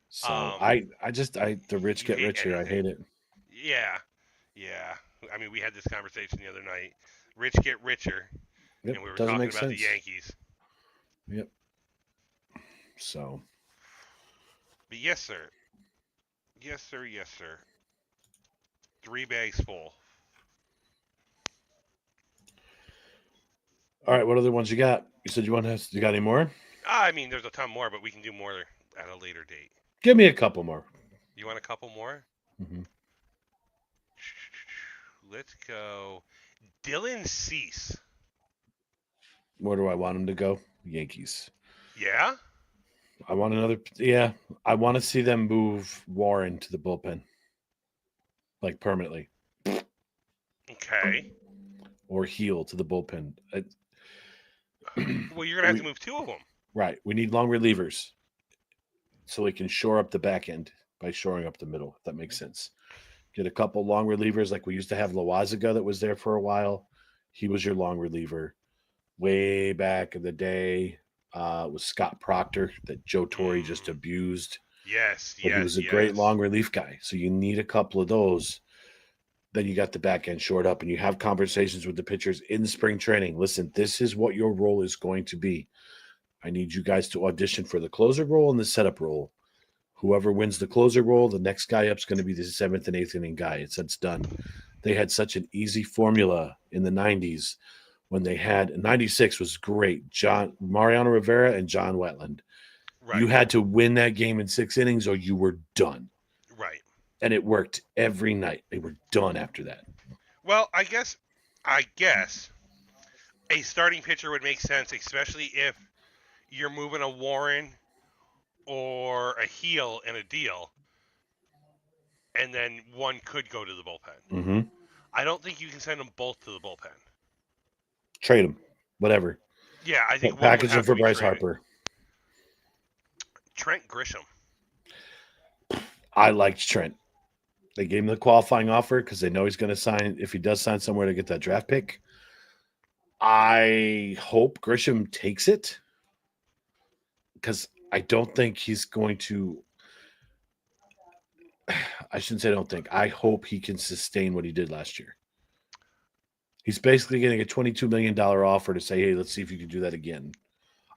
So the rich get richer. Anything. I hate it. Yeah. I mean, we had this conversation the other night. Rich get richer. Yep. And we were Doesn't talking make about sense. the Yankees. Yep. So. But yes, sir. Yes, sir. Yes, sir. 3 bags full. All right, what other ones you got? You said you got any more? I mean, there's a ton more, but we can do more at a later date. Give me a couple more. You want a couple more? Mm-hmm. Let's go. Dylan Cease. Where do I want him to go? Yankees. Yeah? I want another. Yeah, I want to see them move Warren to the bullpen, like permanently. Okay. Or Heel to the bullpen. Well, you're gonna have to move 2 of them. Right. We need long relievers, so we can shore up the back end by shoring up the middle. If that makes sense. Get a couple long relievers like we used to have Loaziga that was there for a while. He was your long reliever. Way back in the day, it was Scott Proctor that Joe Torre just abused. Yes, but he was a great long relief guy. So you need a couple of those. Then you got the back end shored up, and you have conversations with the pitchers in spring training. Listen, this is what your role is going to be. I need you guys to audition for the closer role and the setup role. Whoever wins the closer role, the next guy up is going to be the 7th and 8th inning guy. It's done. They had such an easy formula in the 90s when they had – 96 was great. Mariano Rivera and John Wetland. Right. You had to win that game in 6 innings or you were done. Right. And it worked every night. They were done after that. Well, I guess a starting pitcher would make sense, especially if you're moving a Warren or a Heel in a deal, and then one could go to the bullpen. Mm-hmm. I don't think you can send them both to the bullpen. Trade them, whatever. Yeah, I think package them for Bryce Harper. Trent Grisham. I liked Trent. They gave him the qualifying offer because they know he's going to sign, if he does sign somewhere, to get that draft pick. I hope Grisham takes it because I don't think he's going to – I shouldn't say I don't think. I hope he can sustain what he did last year. He's basically getting a $22 million offer to say, hey, let's see if you can do that again.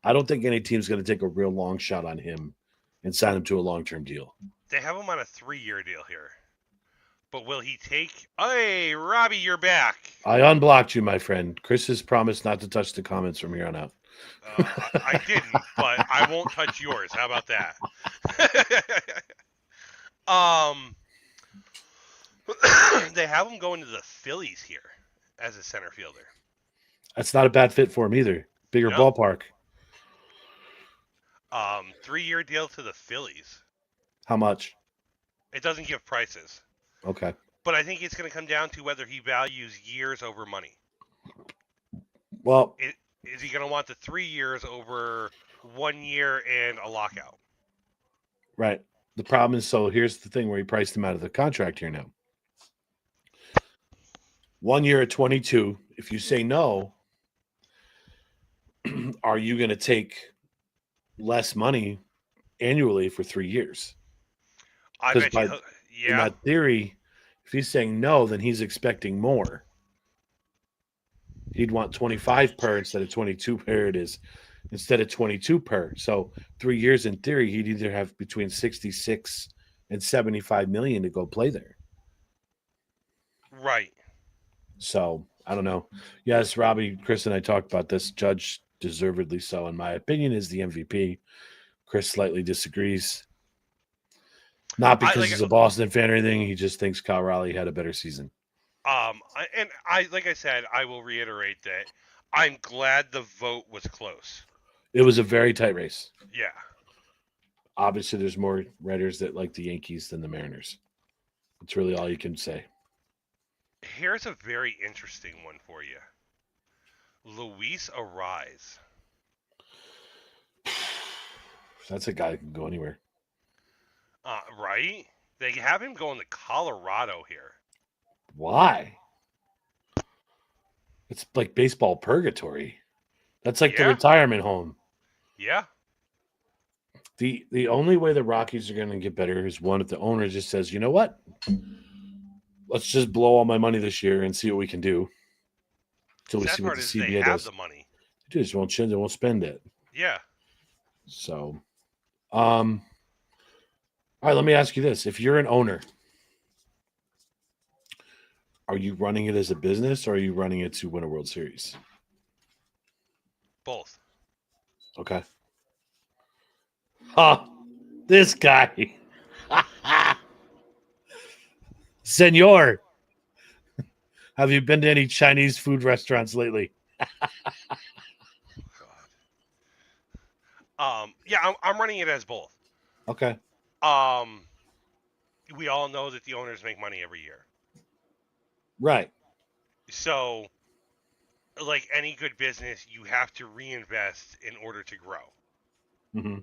I don't think any team's going to take a real long shot on him and sign him to a long-term deal. They have him on a 3-year deal here. But will he take... Hey, Robbie, you're back. I unblocked you, my friend. Chris has promised not to touch the comments from here on out. I didn't, but I won't touch yours. How about that? They have him going to the Phillies here as a center fielder. That's not a bad fit for him either. Bigger ballpark. 3-year deal to the Phillies. How much? It doesn't give prices. Okay. But I think it's going to come down to whether he values years over money. Well, is he going to want the 3 years over 1 year and a lockout? Right. The problem is, so here's the thing where he priced him out of the contract here now. 1 year at 22. If you say no, are you going to take less money annually for 3 years? I bet you. Yeah. In that theory, if he's saying no, then he's expecting more. He'd want 25 per instead of 22 per it is, instead of 22 per. So 3 years in theory, he'd either have between 66 and 75 million to go play there. Right. So I don't know. Yes, Robbie, Chris, and I talked about this. Judge, deservedly so, in my opinion, is the MVP. Chris slightly disagrees. Not because he's a Boston fan or anything. He just thinks Kyle Raleigh had a better season. Like I said, I will reiterate that I'm glad the vote was close. It was a very tight race. Yeah. Obviously, there's more writers that like the Yankees than the Mariners. That's really all you can say. Here's a very interesting one for you. Luis Arise. That's a guy that can go anywhere. Right? They have him going to Colorado here. Why? It's like baseball purgatory. That's like the retirement home. Yeah. The only way the Rockies are going to get better is one, if the owner just says, you know what? Let's just blow all my money this year and see what we can do. Until we see what the CBA does. The money. They just won't spend it. Yeah. So, all right, let me ask you this. If you're an owner, are you running it as a business or are you running it to win a World Series? Both. Okay. This guy. Senor, have you been to any Chinese food restaurants lately? Yeah, I'm running it as both. Okay. We all know that the owners make money every year. Right. So, like any good business, you have to reinvest in order to grow. Mm-hmm.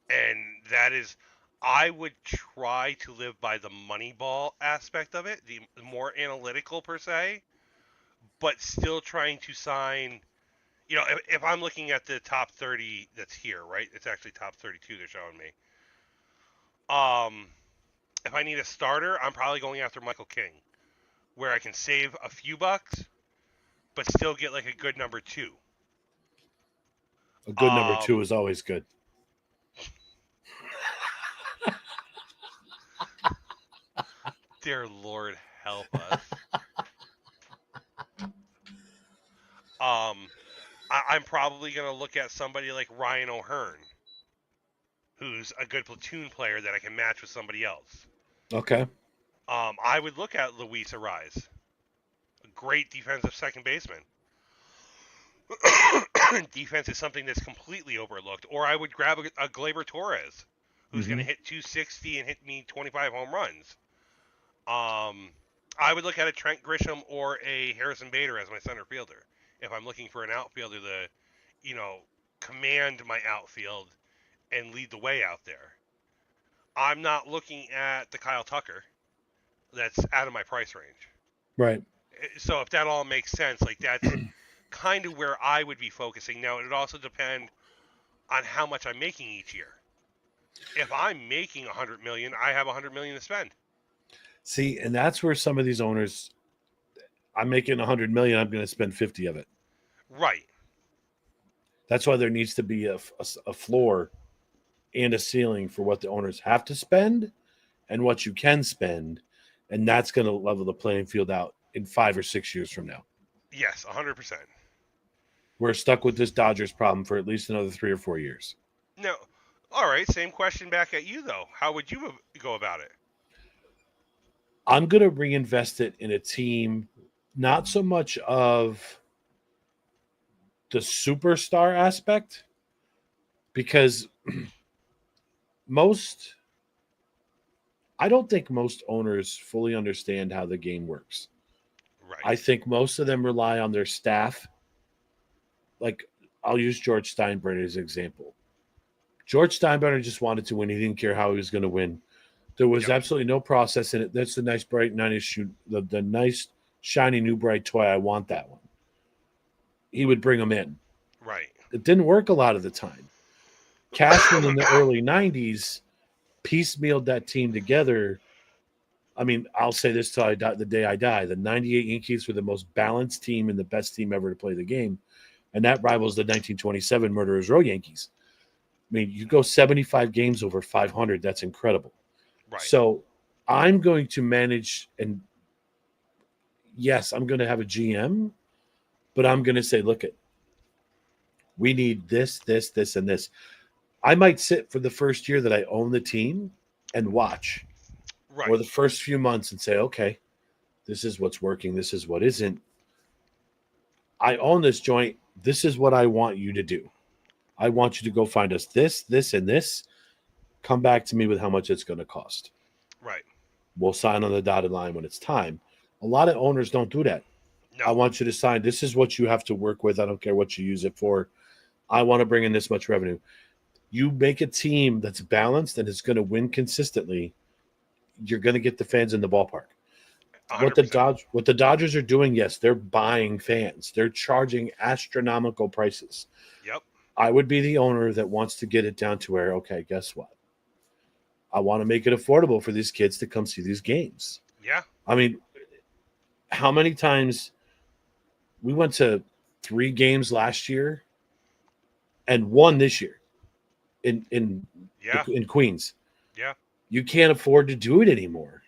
And that is, I would try to live by the Moneyball aspect of it, the more analytical per se, but still trying to sign, if I'm looking at the top 30 that's here, right? It's actually top 32 they're showing me. If I need a starter, I'm probably going after Michael King, where I can save a few bucks, but still get like a good number 2. A good number 2 is always good. Dear Lord, help us. I'm probably going to look at somebody like Ryan O'Hearn, who's a good platoon player that I can match with somebody else. Okay. I would look at Luis Arise, a great defensive second baseman. Defense is something that's completely overlooked. Or I would grab a Gleyber Torres, who's going to hit 260 and hit me 25 home runs. I would look at a Trent Grisham or a Harrison Bader as my center fielder if I'm looking for an outfielder to, command my outfield and lead the way out there. I'm not looking at the Kyle Tucker. That's out of my price range. Right. So if that all makes sense, like that's kind of where I would be focusing. Now, it would also depend on how much I'm making each year. If I'm making $100 million, I have $100 million to spend. See, and that's where some of these owners, I'm making $100 million. I'm going to spend 50 of it. Right. That's why there needs to be a floor and a ceiling for what the owners have to spend and what you can spend, and that's going to level the playing field out in 5 or 6 years from now. Yes, 100%. We're stuck with this Dodgers problem for at least another 3 or 4 years. No. All right, same question back at you, though. How would you go about it? I'm going to reinvest it in a team, not so much of the superstar aspect, because I don't think most owners fully understand how the game works. Right. I think most of them rely on their staff. Like, I'll use George Steinbrenner as an example. George Steinbrenner just wanted to win. He didn't care how he was going to win. There was absolutely no process in it. That's the nice, bright, the nice, shiny, new, bright toy. I want that one. He would bring them in. Right. It didn't work a lot of the time. Cashman in the early 90s piecemealed that team together. I mean, I'll say this till the day I die. The 98 Yankees were the most balanced team and the best team ever to play the game. And that rivals the 1927 Murderers Row Yankees. I mean, you go 75 games over 500. That's incredible. Right. So I'm going to manage, and yes, I'm going to have a GM, but I'm going to say, look, we need this, this, this, and this. I might sit for the first year that I own the team and watch. Right. Or the first few months and say, okay, this is what's working. This is what isn't. I own this joint. This is what I want you to do. I want you to go find us this, this, and this. Come back to me with how much it's going to cost. Right. We'll sign on the dotted line when it's time. A lot of owners don't do that. No. I want you to sign. This is what you have to work with. I don't care what you use it for. I want to bring in this much revenue. You make a team that's balanced and is going to win consistently. You're going to get the fans in the ballpark. 100%. What the Dodgers are doing, yes, they're buying fans. They're charging astronomical prices. Yep. I would be the owner that wants to get it down to where, okay, guess what? I want to make it affordable for these kids to come see these games. Yeah. I mean, how many times we went to 3 games last year and 1 this year in Queens? Yeah. You can't afford to do it anymore.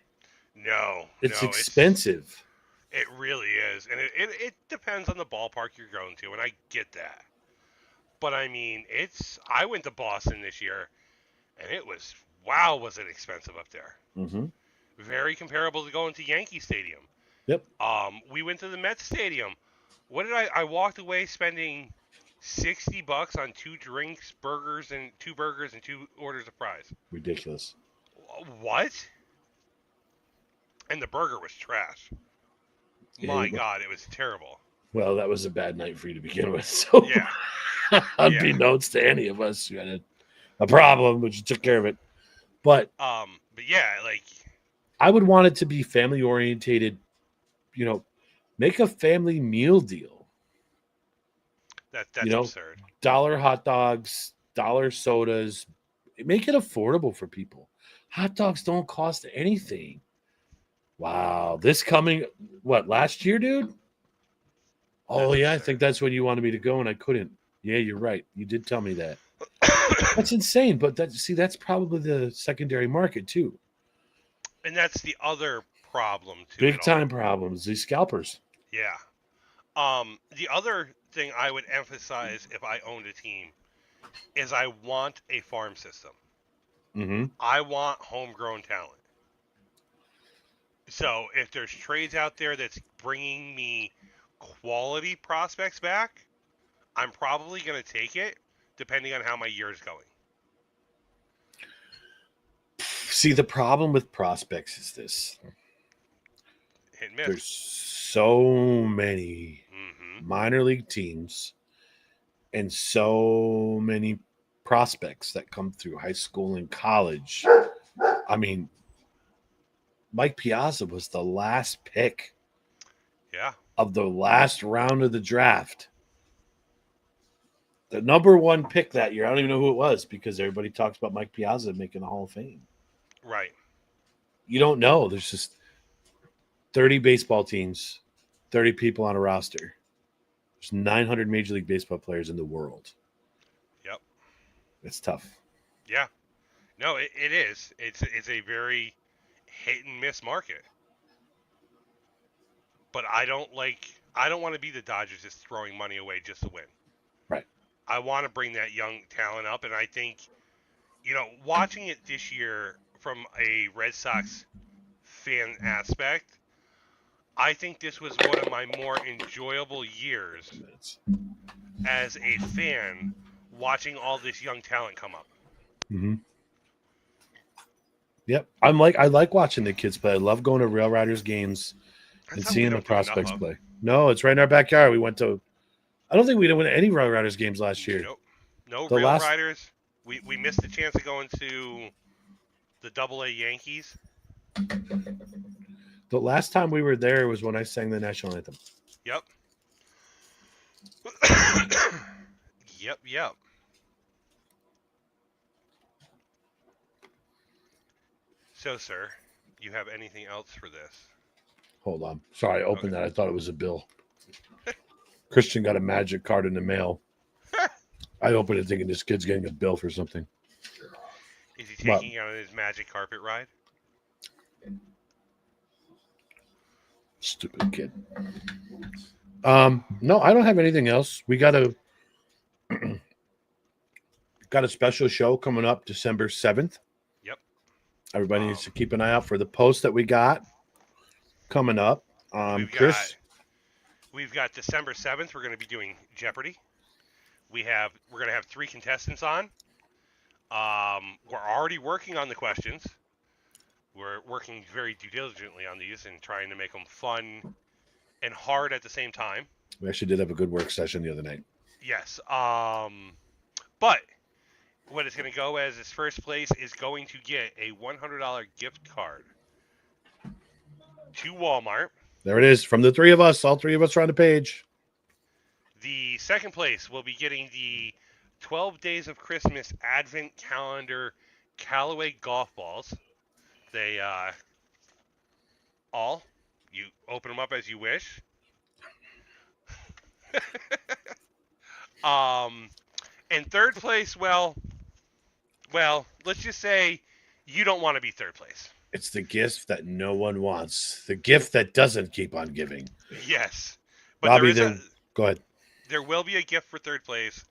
No. It's expensive. It really is. And it depends on the ballpark you're going to, and I get that. But I mean, I went to Boston this year, and it was, wow, was it expensive up there. Mm-hmm. Very comparable to going to Yankee Stadium. Yep. We went to the Mets Stadium. What did I walked away spending $60 on 2 drinks, burgers, and 2 orders of fries. Ridiculous. What? And the burger was trash. My God, it was terrible. Well, that was a bad night for you to begin with. So, yeah. Unbeknownst to any of us, you had a problem, but you took care of it. But yeah, like, I would want it to be family orientated. You know, make a family meal deal. That's absurd. $1 hot dogs, $1 sodas. Make it affordable for people. Hot dogs don't cost anything. Wow. This coming, last year, dude? Oh, yeah, I think that's when you wanted me to go, and I couldn't. Yeah, you're right. You did tell me that. That's insane, but that's probably the secondary market, too. And that's the other problem, too. Big-time problems, these scalpers. Yeah. The other thing I would emphasize if I owned a team is I want a farm system. Mm-hmm. I want homegrown talent. So if there's trades out there that's bringing me quality prospects back, I'm probably going to take it, depending on how my year is going. See, the problem with prospects is this. Hit and miss. There's so many minor league teams and so many prospects that come through high school and college. I mean, Mike Piazza was the last pick of the last round of the draft. The number 1 pick that year, I don't even know who it was because everybody talks about Mike Piazza making the Hall of Fame. Right. You don't know. There's just 30 baseball teams 30 people on a roster. There's 900 Major League Baseball players in the world. Yep. It's tough. Yeah. No, it is. It's a very hit and miss market. But I don't want to be the Dodgers just throwing money away just to win. Right. I want to bring that young talent up, and I think, watching it this year from a Red Sox fan aspect, I think this was one of my more enjoyable years as a fan watching all this young talent come up. Mm-hmm. Yep. I like watching the kids play. I love going to Rail Riders games and seeing the prospects play. No, it's right in our backyard. I don't think we went to any Rail Riders games last year. Nope. No Rail Riders. We missed the chance of going to the AA Yankees. The last time we were there was when I sang the national anthem. Yep. Yep. So, sir, you have anything else for this? Hold on. Sorry, I opened that. I thought it was a bill. Christian got a magic card in the mail. I opened it thinking this kid's getting a bill for something. Is he taking on his magic carpet ride? Stupid kid. No, I don't have anything else. We got a special show coming up December 7th. Yep. Everybody needs to keep an eye out for the post that we got coming up. Chris, we've got December 7th. We're going to be doing Jeopardy. We're going to have 3 contestants on. We're already working on the questions. We're working very diligently on these and trying to make them fun and hard at the same time. We actually did have a good work session the other night. Yes. But what it's going to go as is first place is going to get a $100 gift card to Walmart. There it is. From the 3 of us. All 3 of us are on the page. The second place will be getting the 12 Days of Christmas Advent Calendar Callaway golf balls. They you open them up as you wish. And third place, well, let's just say you don't want to be third place. It's the gift that no one wants. The gift that doesn't keep on giving. Yes. But Robbie, go ahead. There will be a gift for third place,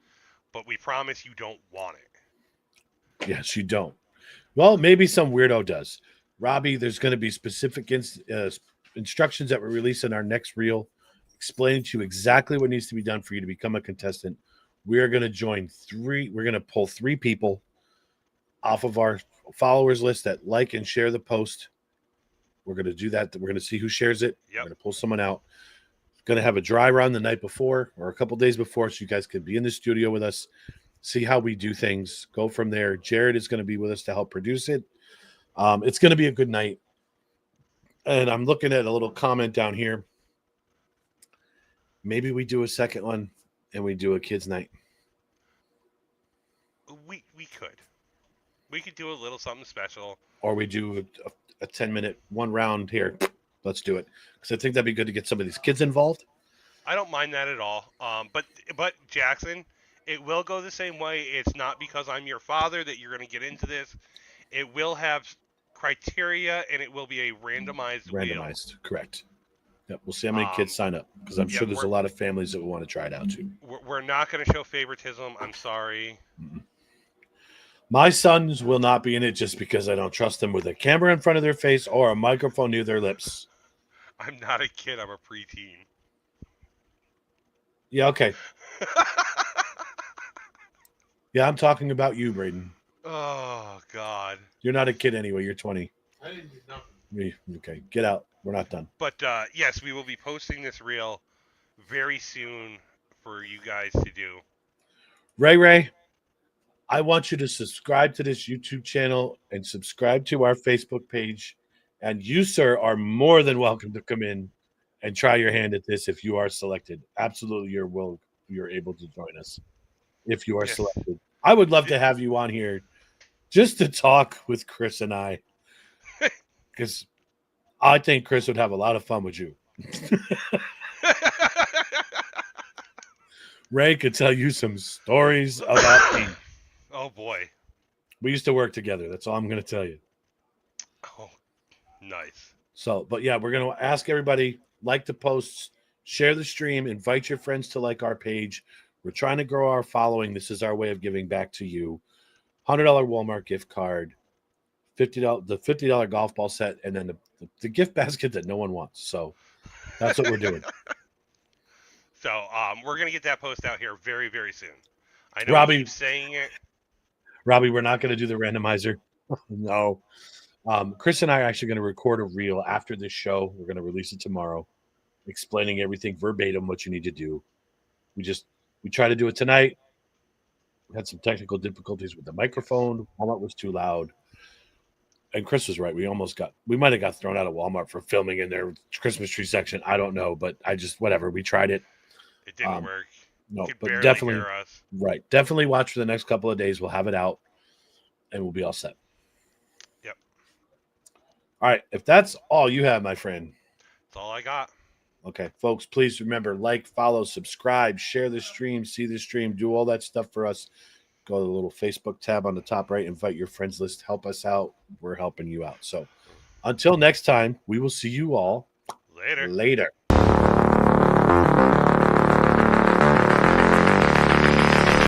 but we promise you don't want it. Yes, you don't. Well, maybe some weirdo does. Robbie, there's going to be specific instructions that we release in our next reel, explaining to you exactly what needs to be done for you to become a contestant. We are going to pull 3 people off of our followers list that like and share the post. We're going to do that. We're going to see who shares it. Yep. We're going to pull someone out. Going to have a dry run the night before or a couple days before, so you guys can be in the studio with us, see how we do things, go from there. Jared is going to be with us to help produce it. It's going to be a good night. And I'm looking at a little comment down here. Maybe we do a second one and we do a kids' night. We could. We could do a little something special. Or we do a 10-minute one round here. Let's do it. Because I think that'd be good to get some of these kids involved. I don't mind that at all. But Jackson, it will go the same way. It's not because I'm your father that you're going to get into this. It will have criteria, and it will be a randomized wheel. Correct. Yep. We'll see how many kids sign up, because I'm sure there's a lot of families that will want to try it out too. We're not going to show favoritism. I'm sorry. Mm-hmm. My sons will not be in it just because I don't trust them with a camera in front of their face or a microphone near their lips. I'm not a kid. I'm a preteen. Yeah, okay. Yeah, I'm talking about you, Braden. Oh, God. You're not a kid anyway. You're 20. I didn't do nothing. Okay, get out. We're not done. But, yes, we will be posting this reel very soon for you guys to do. Ray, I want you to subscribe to this YouTube channel and subscribe to our Facebook page. And you, sir, are more than welcome to come in and try your hand at this if you are selected. Absolutely, you're able to join us if you are selected. I would love to have you on here just to talk with Chris and I, because I think Chris would have a lot of fun with you. Ray could tell you some stories about me. Oh, boy. We used to work together. That's all I'm going to tell you. Oh, nice. So, but yeah, we're going to ask everybody, like the posts, share the stream, invite your friends to like our page. We're trying to grow our following. This is our way of giving back to you. $100 Walmart gift card, the $50 golf ball set, and then the gift basket that no one wants. So that's what we're doing. So we're going to get that post out here very, very soon. I know Robbie, we keep saying it. Robbie, we're not going to do the randomizer. No. Chris and I are actually going to record a reel after this show. We're going to release it tomorrow, explaining everything verbatim, what you need to do. We try to do it tonight. We had some technical difficulties with the microphone. Walmart was too loud. And Chris was right. We might have got thrown out of Walmart for filming in their Christmas tree section. I don't know, but whatever. We tried it. It didn't work. No, but definitely, right. Definitely watch for the next couple of days. We'll have it out and we'll be all set. Yep. All right. If that's all you have, my friend. That's all I got. Okay, folks, please remember, like, follow, subscribe, share the stream, see the stream, do all that stuff for us. Go to the little Facebook tab on the top right, invite your friends list, help us out. We're helping you out. So until next time, we will see you all later.